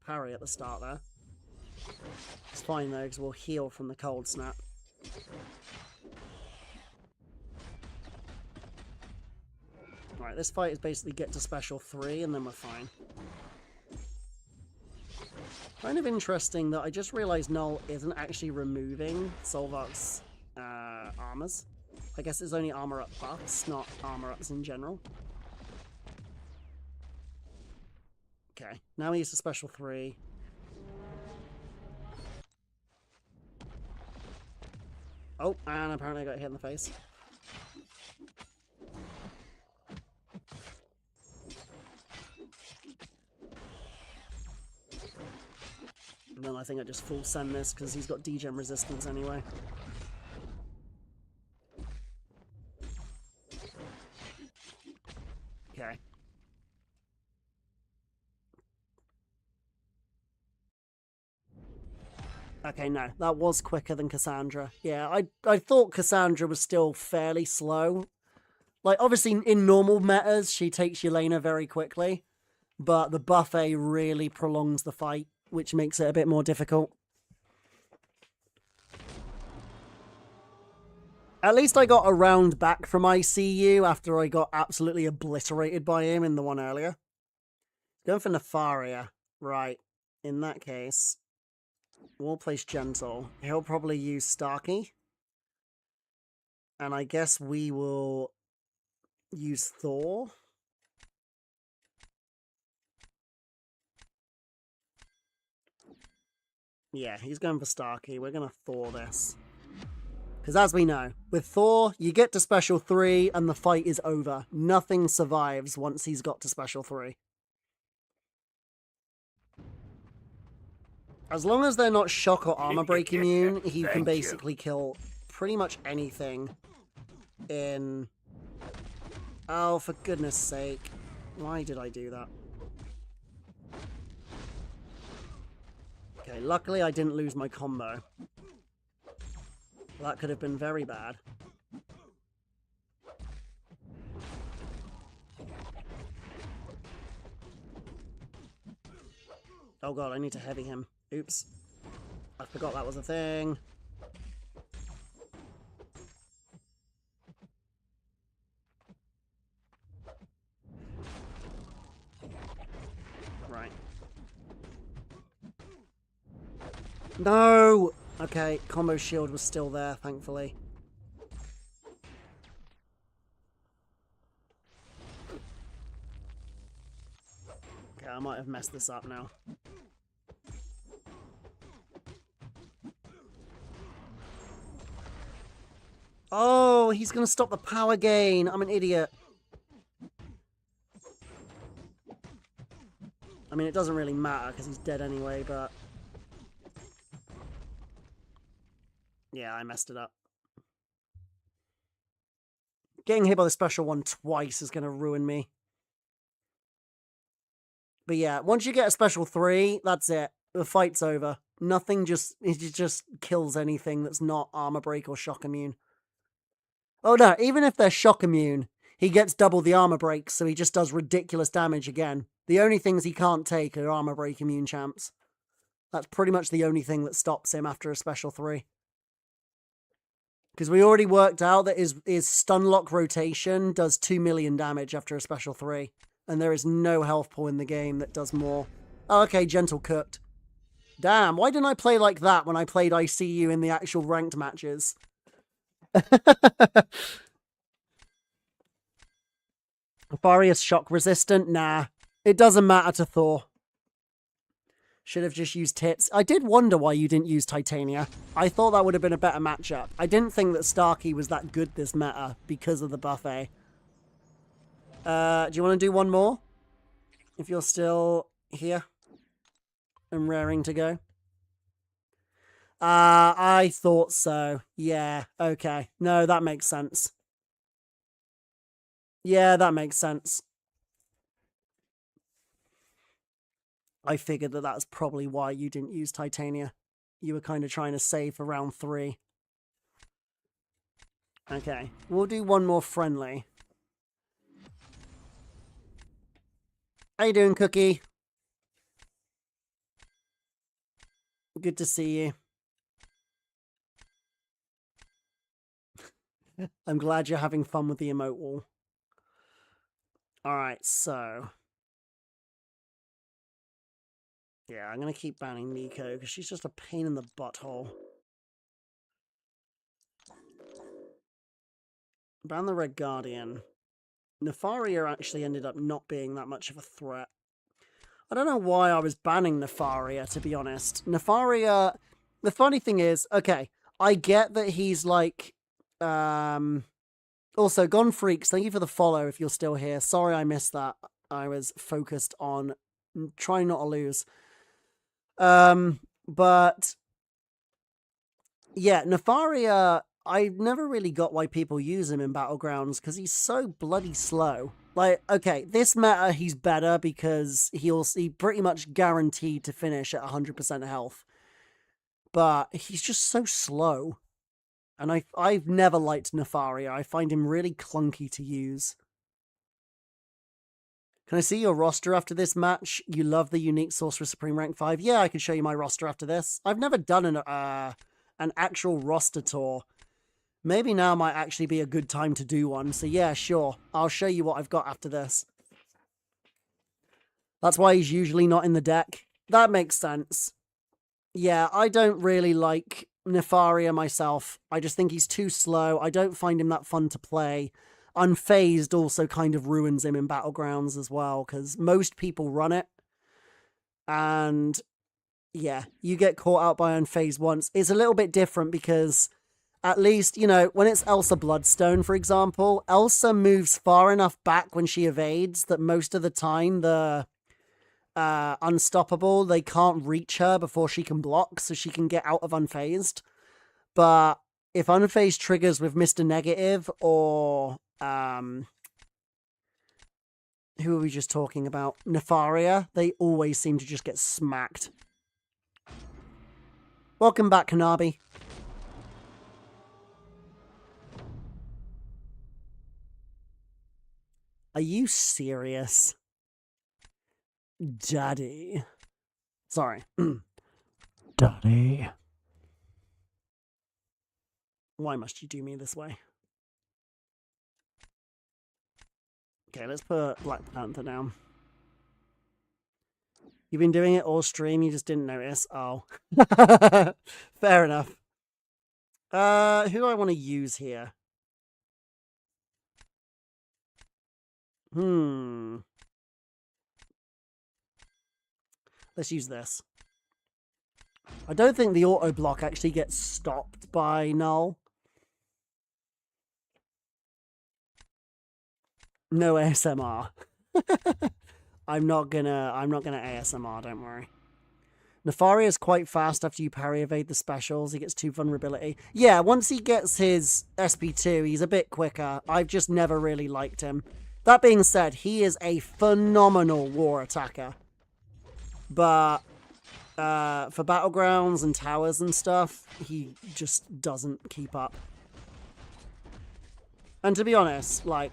parry at the start there. It's fine though, because we'll heal from the cold snap. Right, this fight is basically get to special 3 and then we're fine. Kind of interesting that I just realized Null isn't actually removing Solvark's armors. I guess it's only armor up buffs, not armor ups in general. Okay, now he uses special 3. Oh, and apparently I got hit in the face. And then I think I just full send this because he's got degen resistance anyway. Okay. Okay, no, that was quicker than Cassandra. Yeah, I thought Cassandra was still fairly slow. Like, obviously, in normal metas, she takes Yelena very quickly. But the buffet really prolongs the fight, which makes it a bit more difficult. At least I got a round back from ICU after I got absolutely obliterated by him in the one earlier. Going for Nefaria. Right. In that case, we'll place Gentle. He'll probably use Starkey. And I guess we will use Thor. Yeah, he's going for Starkey. We're going to Thor this. Because as we know, with Thor, you get to special 3 and the fight is over. Nothing survives once he's got to special 3. As long as they're not shock or armor break immune, he can basically kill pretty much anything in... Oh, for goodness sake. Why did I do that? Okay, luckily I didn't lose my combo. That could have been very bad. Oh god, I need to heavy him. Oops. I forgot that was a thing. Right. No! Okay, combo shield was still there, thankfully. Okay, I might have messed this up now. Oh, he's going to stop the power gain. I'm an idiot. I mean, it doesn't really matter because he's dead anyway, but... Yeah, I messed it up. Getting hit by the special one twice is going to ruin me. But yeah, once you get a special 3, that's it. The fight's over. Nothing it just kills anything that's not armor break or shock immune. Oh no, even if they're shock immune, he gets double the armor break, so he just does ridiculous damage again. The only things he can't take are armor break immune champs. That's pretty much the only thing that stops him after a special 3. Because we already worked out that his stun lock rotation does 2 million damage after a special 3. And there is no health pool in the game that does more. Oh, okay, Gentle cooked. Damn, why didn't I play like that when I played ICU in the actual ranked matches? Nefaria's shock resistant? Nah. It doesn't matter to Thor. Should have just used Tits. I did wonder why you didn't use Titania. I thought that would have been a better matchup. I didn't think that Starkey was that good this meta because of the buffet. Do you want to do one more? If you're still here and raring to go. I thought so. Yeah, okay. No, that makes sense. Yeah, that makes sense. I figured that that's probably why you didn't use Titania. You were kind of trying to save for round 3. Okay, we'll do one more friendly. How you doing, Cookie? Good to see you. I'm glad you're having fun with the emote wall. Alright, so... yeah, I'm going to keep banning Nico, because she's just a pain in the butthole. Ban the Red Guardian. Nefaria actually ended up not being that much of a threat. I don't know why I was banning Nefaria, to be honest. Nefaria... the funny thing is, okay, I get that he's like... Also, Gone Freaks, thank you for the follow if you're still here. Sorry I missed that. I was focused on trying not to lose. But... yeah, Nefaria... I never really got why people use him in Battlegrounds, because he's so bloody slow. Like, okay, this meta, he's better because he's pretty much guaranteed to finish at 100% health. But he's just so slow. And I've never liked Nefaria. I find him really clunky to use. Can I see your roster after this match? You love the unique Sorcerer Supreme rank 5? Yeah, I can show you my roster after this. I've never done an actual roster tour. Maybe now might actually be a good time to do one. So yeah, sure. I'll show you what I've got after this. That's why he's usually not in the deck. That makes sense. Yeah, I don't really like Nefaria myself. I just think he's too slow. I don't find him that fun to play. Unfazed also kind of ruins him in Battlegrounds as well, because most people run it. And yeah, you get caught out by Unfazed once. It's a little bit different because... at least, you know, when it's Elsa Bloodstone, for example, Elsa moves far enough back when she evades that most of the time the Unstoppable, they can't reach her before she can block, so she can get out of Unfazed. But if Unfazed triggers with Mr. Negative or... who are we just talking about? Nefaria, they always seem to just get smacked. Welcome back, Kanabi. Are you serious? Daddy. Sorry. Daddy. Why must you do me this way? Okay, let's put Black Panther down. You've been doing it all stream, you just didn't notice. Oh. Fair enough. Who do I want to use here? Let's use this. I don't think the auto block actually gets stopped by Null. No ASMR. I'm not gonna ASMR, don't worry. Nefaria is quite fast after you parry evade the specials. He gets 2 vulnerability. Yeah, once he gets his SP2, he's a bit quicker. I've just never really liked him. That being said, he is a phenomenal war attacker. But for Battlegrounds and towers and stuff, he just doesn't keep up. And to be honest, like,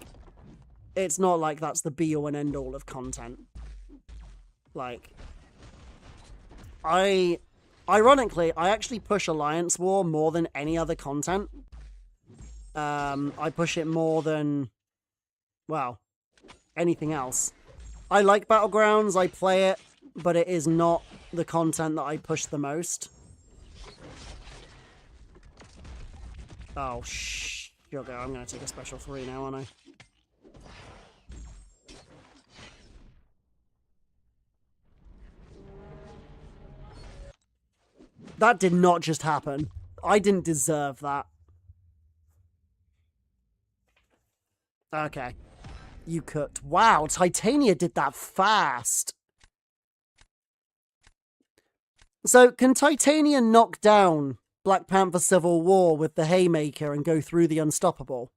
it's not like that's the be-all and end-all of content. Like, ironically, I actually push Alliance War more than any other content. I push it more than, well, anything else. I like Battlegrounds, I play it, but it is not the content that I push the most. Oh, you'll go. I'm going to take a special 3 now, aren't I? That did not just happen. I didn't deserve that. Okay. You cooked. Wow, Titania did that fast. So, can Titania knock down Black Panther Civil War with the Haymaker and go through the Unstoppable?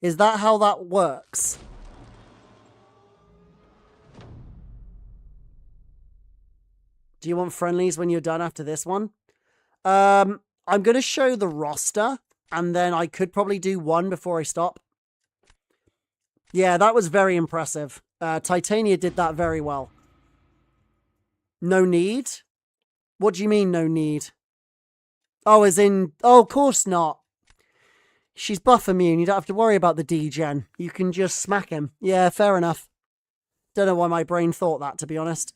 Is that how that works? Do you want friendlies when you're done after this one? I'm going to show the roster, and then I could probably do one before I stop. Yeah, that was very impressive. Titania did that very well. No need? What do you mean, no need? Oh, as in... Oh, of course not. She's buff immune. You don't have to worry about the D-gen. You can just smack him. Yeah, fair enough. Don't know why my brain thought that, to be honest.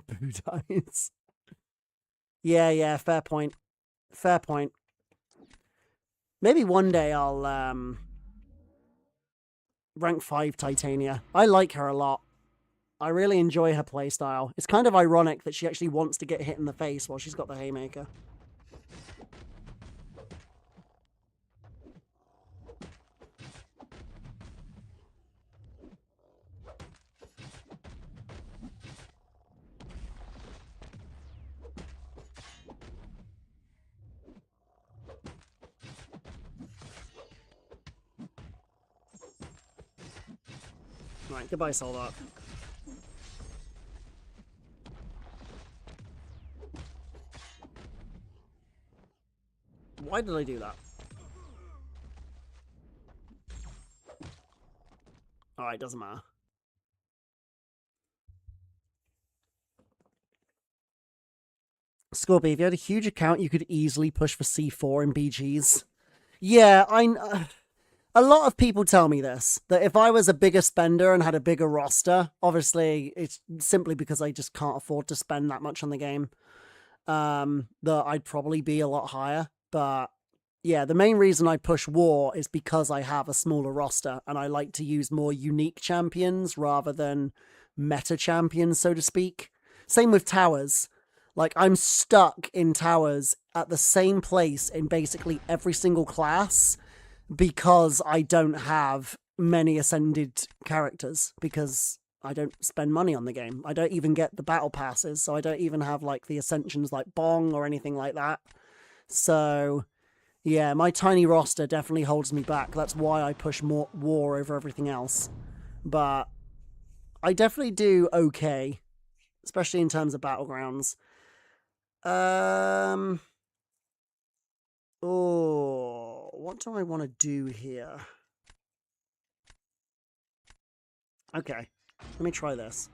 Boo dies. Yeah, fair point. Fair point. Maybe one day I'll, rank 5 Titania. I like her a lot. I really enjoy her playstyle. It's kind of ironic that she actually wants to get hit in the face while she's got the haymaker. Right, goodbye, Soldat. Why did I do that? Alright, doesn't matter. Scorpio, if you had a huge account, you could easily push for C4 in BGs. Yeah, a lot of people tell me this, that if I was a bigger spender and had a bigger roster, obviously it's simply because I just can't afford to spend that much on the game, that I'd probably be a lot higher. But yeah, the main reason I push War is because I have a smaller roster and I like to use more unique champions rather than meta champions, so to speak. Same with Towers. Like, I'm stuck in Towers at the same place in basically every single class because I don't have many ascended characters, because I don't spend money on the game. I don't even get the battle passes, so I don't even have, like, the ascensions like Bong or anything like that. So, yeah, my tiny roster definitely holds me back. That's why I push more War over everything else. But I definitely do okay, especially in terms of Battlegrounds. Oh, what do I want to do here? Okay, let me try this.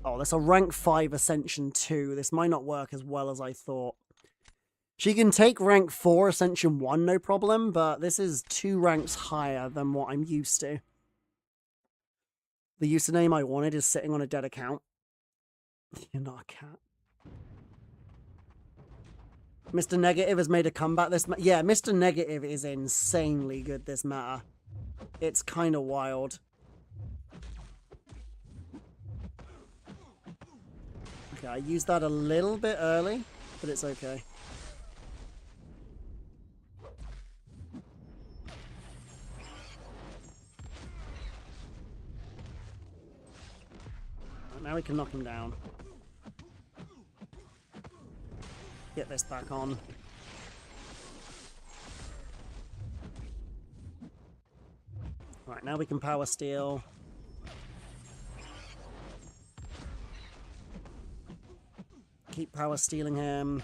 Oh, that's a rank 5 Ascension 2. This might not work as well as I thought. She can take rank 4 Ascension 1, no problem, but this is 2 ranks higher than what I'm used to. The username I wanted is sitting on a dead account. You're not a cat. Mr. Negative has made a comeback this yeah, Mr. Negative is insanely good this meta. It's kind of wild. Okay, I used that a little bit early, but it's okay. Now we can knock him down. Get this back on. Right, now we can power steal. Keep power stealing him.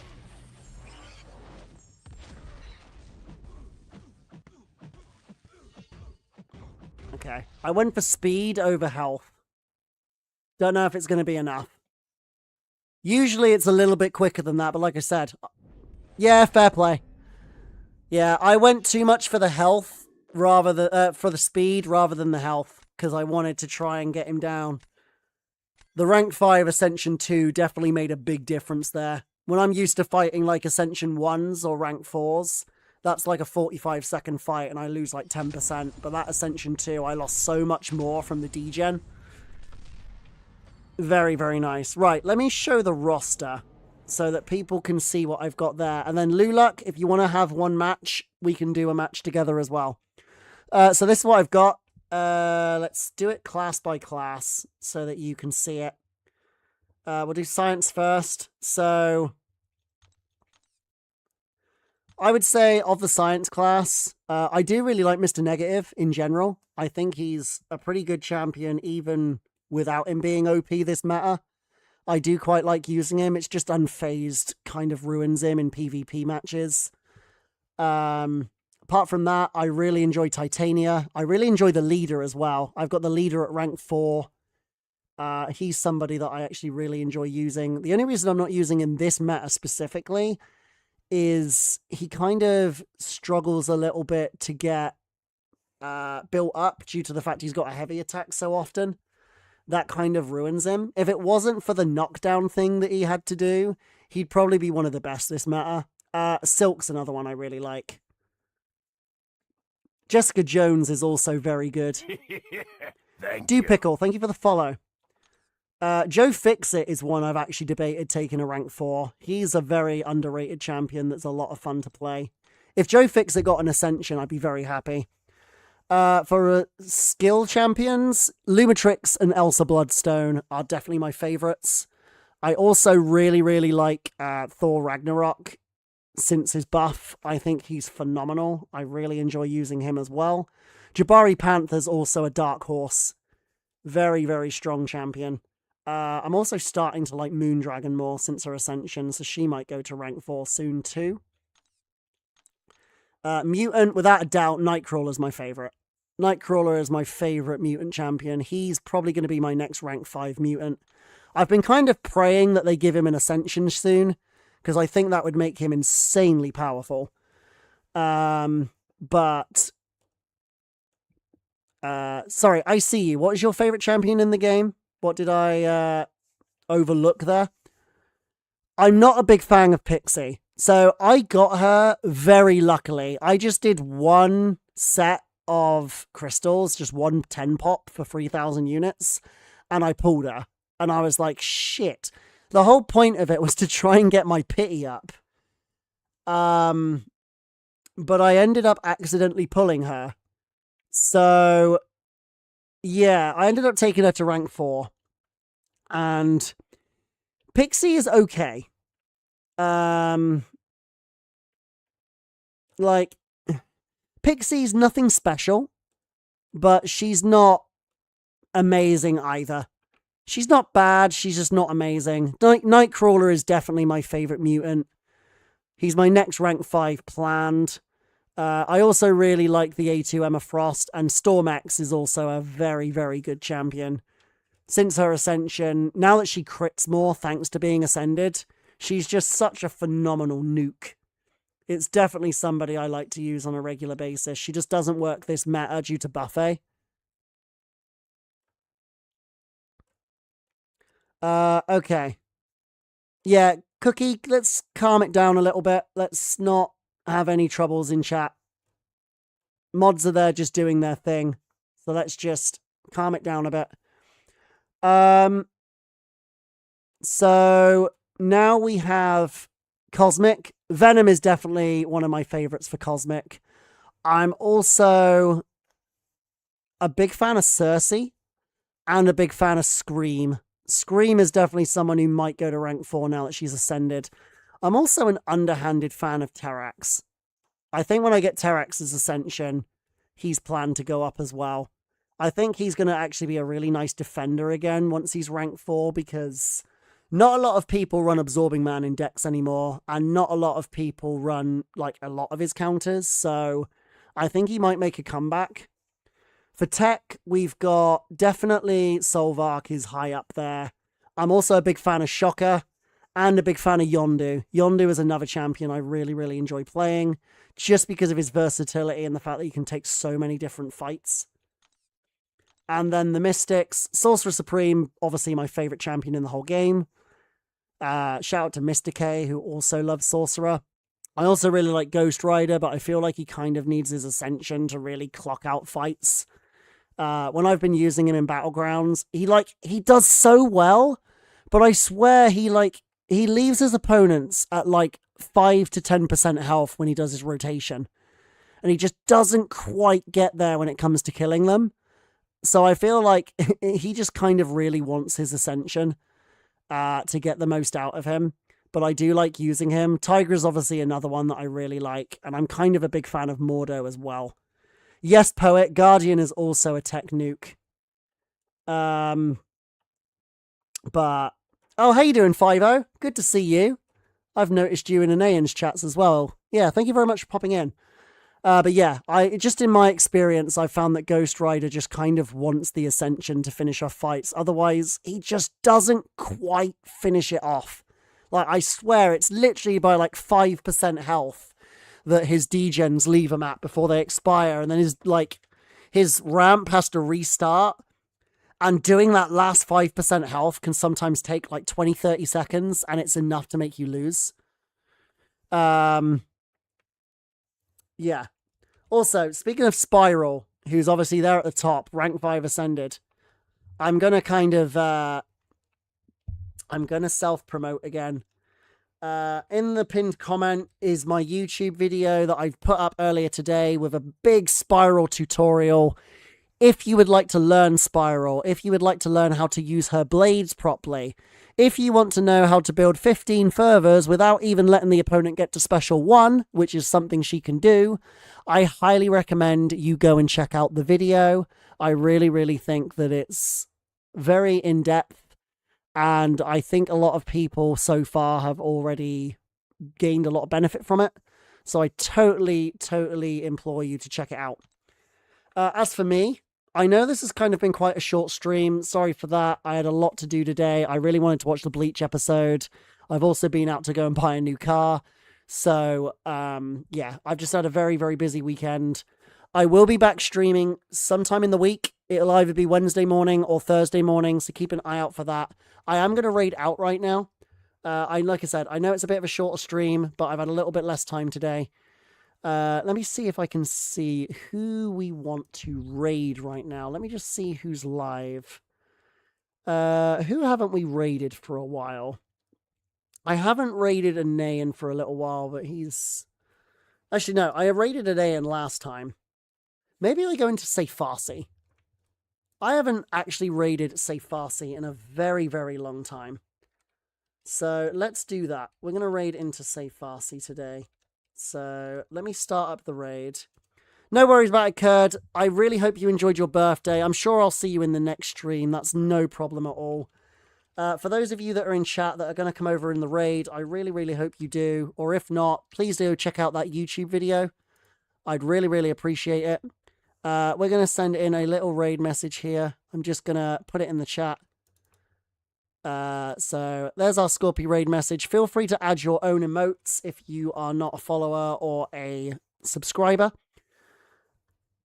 Okay, I went for speed over health. Don't know if it's going to be enough. Usually it's a little bit quicker than that, but like I said, yeah, fair play. Yeah, I went too much for the health rather than for the speed rather than the health, because I wanted to try and get him down. The rank 5 Ascension 2 definitely made a big difference there. When I'm used to fighting like Ascension 1s or rank 4s, that's like a 45-second fight and I lose like 10%. But that Ascension 2, I lost so much more from the D-gen. Very, very nice. Right, let me show the roster so that people can see what I've got there. And then Lulak, if you want to have one match, we can do a match together as well. So this is what I've got. Let's do it class by class so that you can see it. We'll do science first. So I would say of the science class, I do really like Mr. Negative in general. I think he's a pretty good champion even without him being OP this meta. I do quite like using him. It's just unfazed kind of ruins him in PvP matches. Apart from that, I really enjoy Titania. I really enjoy the leader as well. I've got the leader at rank 4. He's somebody that I actually really enjoy using. The only reason I'm not using in this meta specifically is he kind of struggles a little bit to get built up due to the fact he's got a heavy attack so often. That kind of ruins him. If it wasn't for the knockdown thing that he had to do, he'd probably be one of the best this meta. Silk's another one I really like. Jessica Jones is also very good. Pickle, thank you for the follow. Joe Fixit is one I've actually debated taking a rank 4. He's a very underrated champion that's a lot of fun to play. If Joe Fixit got an Ascension, I'd be very happy. For skill champions, Lumatrix and Elsa Bloodstone are definitely my favorites. I also really, really like Thor Ragnarok since his buff. I think he's phenomenal. I really enjoy using him as well. Jabari Panther's also a dark horse. Very, very strong champion. I'm also starting to like Moondragon more since her Ascension, so she might go to rank 4 soon too. Mutant, without a doubt, Nightcrawler's my favourite. Nightcrawler is my favourite mutant champion. He's probably going to be my next rank 5 mutant. I've been kind of praying that they give him an Ascension soon, because I think that would make him insanely powerful. Sorry, I see you. What is your favourite champion in the game? What did I overlook there? I'm not a big fan of Pixie. So I got her very luckily. I just did one set of crystals, just one 10 pop for 3,000 units, and I pulled her. And I was like, shit. The whole point of it was to try and get my pity up. But I ended up accidentally pulling her. So yeah, I ended up taking her to rank 4. And Pixie is okay. Like, Pixie's nothing special, but she's not amazing either. She's not bad, she's just not amazing. Nightcrawler is definitely my favorite mutant. He's my next rank 5 planned. I also really like the A2 Emma Frost, and Stormex is also a very, very good champion. Since her Ascension, now that she crits more thanks to being Ascended, she's just such a phenomenal nuke. It's definitely somebody I like to use on a regular basis. She just doesn't work this meta due to buffet. Okay. Yeah, Cookie, let's calm it down a little bit. Let's not have any troubles in chat. Mods are there just doing their thing. So let's just calm it down a bit. So now we have Cosmic. Venom is definitely one of my favorites for Cosmic. I'm also a big fan of Cersei and a big fan of Scream. Scream is definitely someone who might go to rank 4 now that she's Ascended. I'm also an underhanded fan of Terrax. I think when I get Terrax's Ascension, he's planned to go up as well. I think he's going to actually be a really nice defender again once he's rank 4, because not a lot of people run Absorbing Man in decks anymore, and not a lot of people run like a lot of his counters, so I think he might make a comeback. For tech, we've got definitely Solvark is high up there. I'm also a big fan of Shocker and a big fan of Yondu. Yondu is another champion I really, really enjoy playing just because of his versatility and the fact that he can take so many different fights. And then the Mystics, Sorcerer Supreme, obviously my favorite champion in the whole game. Shout out to Mr. K, who also loves Sorcerer. I also really like Ghost Rider, but I feel like he kind of needs his Ascension to really clock out fights. When I've been using him in Battlegrounds, he does so well, but I swear he leaves his opponents at like 5 to 10% health when he does his rotation. And he just doesn't quite get there when it comes to killing them. So I feel like he just kind of really wants his Ascension to get the most out of him. But I do like using him. Tiger is obviously another one that I really like. And I'm kind of a big fan of Mordo as well. Yes, Poet, Guardian is also a tech nuke. But, oh, how you doing, 5-0? Good to see you. I've noticed you in Anayan's chats as well. Yeah, thank you very much for popping in. But yeah, just in my experience, I found that Ghost Rider just kind of wants the Ascension to finish off fights. Otherwise, he just doesn't quite finish it off. Like, I swear, it's literally by like 5% health that his degens leave him at before they expire. And then his ramp has to restart. And doing that last 5% health can sometimes take like 20, 30 seconds. And it's enough to make you lose. Yeah. Also, speaking of Spiral, who's obviously there at the top, rank 5 ascended, I'm going to kind of, I'm going to self-promote again. In the pinned comment is my YouTube video that I've put up earlier today with a big Spiral tutorial. If you would like to learn Spiral, if you would like to learn how to use her blades properly, if you want to know how to build 15 fervors without even letting the opponent get to special 1, which is something she can do, I highly recommend you go and check out the video. I really, really think that it's very in-depth, and I think a lot of people so far have already gained a lot of benefit from it. So I totally, totally implore you to check it out. As for me, I know this has kind of been quite a short stream. Sorry for that. I had a lot to do today. I really wanted to watch the Bleach episode. I've also been out to go and buy a new car. So, yeah, I've just had a very, very busy weekend. I will be back streaming sometime in the week. It'll either be Wednesday morning or Thursday morning, so keep an eye out for that. I am going to raid out right now. Like I said, I know it's a bit of a shorter stream, but I've had a little bit less time today. Let me see if I can see who we want to raid right now. Let me just see who's live. Who haven't we raided for a while? I haven't raided a Nayan for a little while, but he's... Actually, no, I raided a Nayan last time. Maybe I go into Safe Farsi. I haven't actually raided Safe Farsi in a very, very long time. So let's do that. We're going to raid into Safe Farsi today. So let me start up the raid. No worries about it, Kurd. I really hope you enjoyed your birthday. I'm sure I'll see you in the next stream. That's no problem at all. For those of you that are in chat that are going to come over in the raid, I really, really hope you do. Or if not, please do check out that YouTube video. I'd really, really appreciate it. We're going to send in a little raid message here. I'm just going to put it in the chat. So there's our Scorpio raid message. Feel free to add your own emotes if you are not a follower or a subscriber.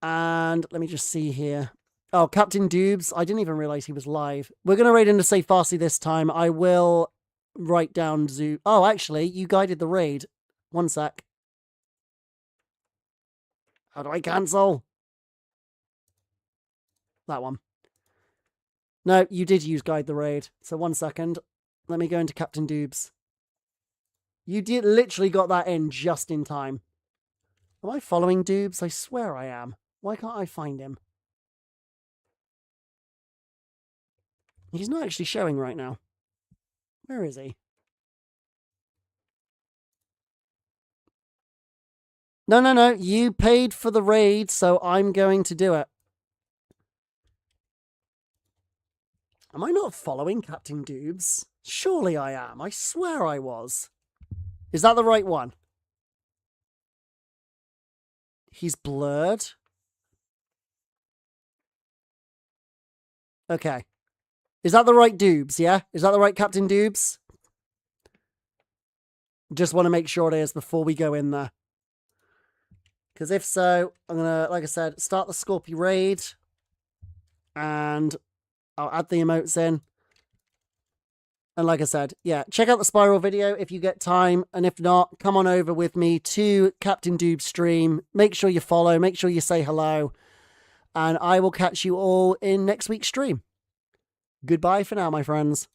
And let me just see here. Oh, Captain Doobs. I didn't even realize he was live. We're going to raid into Safe Farsi this time. I will write down Zoo. Oh, actually, you guided the raid. One sec. How do I cancel? That one. No, you did use Guide the Raid. So 1 second. Let me go into Captain Doobs. You did literally got that in just in time. Am I following Doobs? I swear I am. Why can't I find him? He's not actually showing right now. Where is he? No, no, no. You paid for the raid, so I'm going to do it. Am I not following Captain Doobs? Surely I am. I swear I was. Is that the right one? He's blurred. Okay. Is that the right Doobs, yeah? Is that the right Captain Doobs? Just want to make sure it is before we go in there. Because if so, I'm going to, like I said, start the Scorpio raid. And I'll add the emotes in. And like I said, yeah, check out the Spiral video if you get time. And if not, come on over with me to Captain Doob's stream. Make sure you follow. Make sure you say hello. And I will catch you all in next week's stream. Goodbye for now, my friends.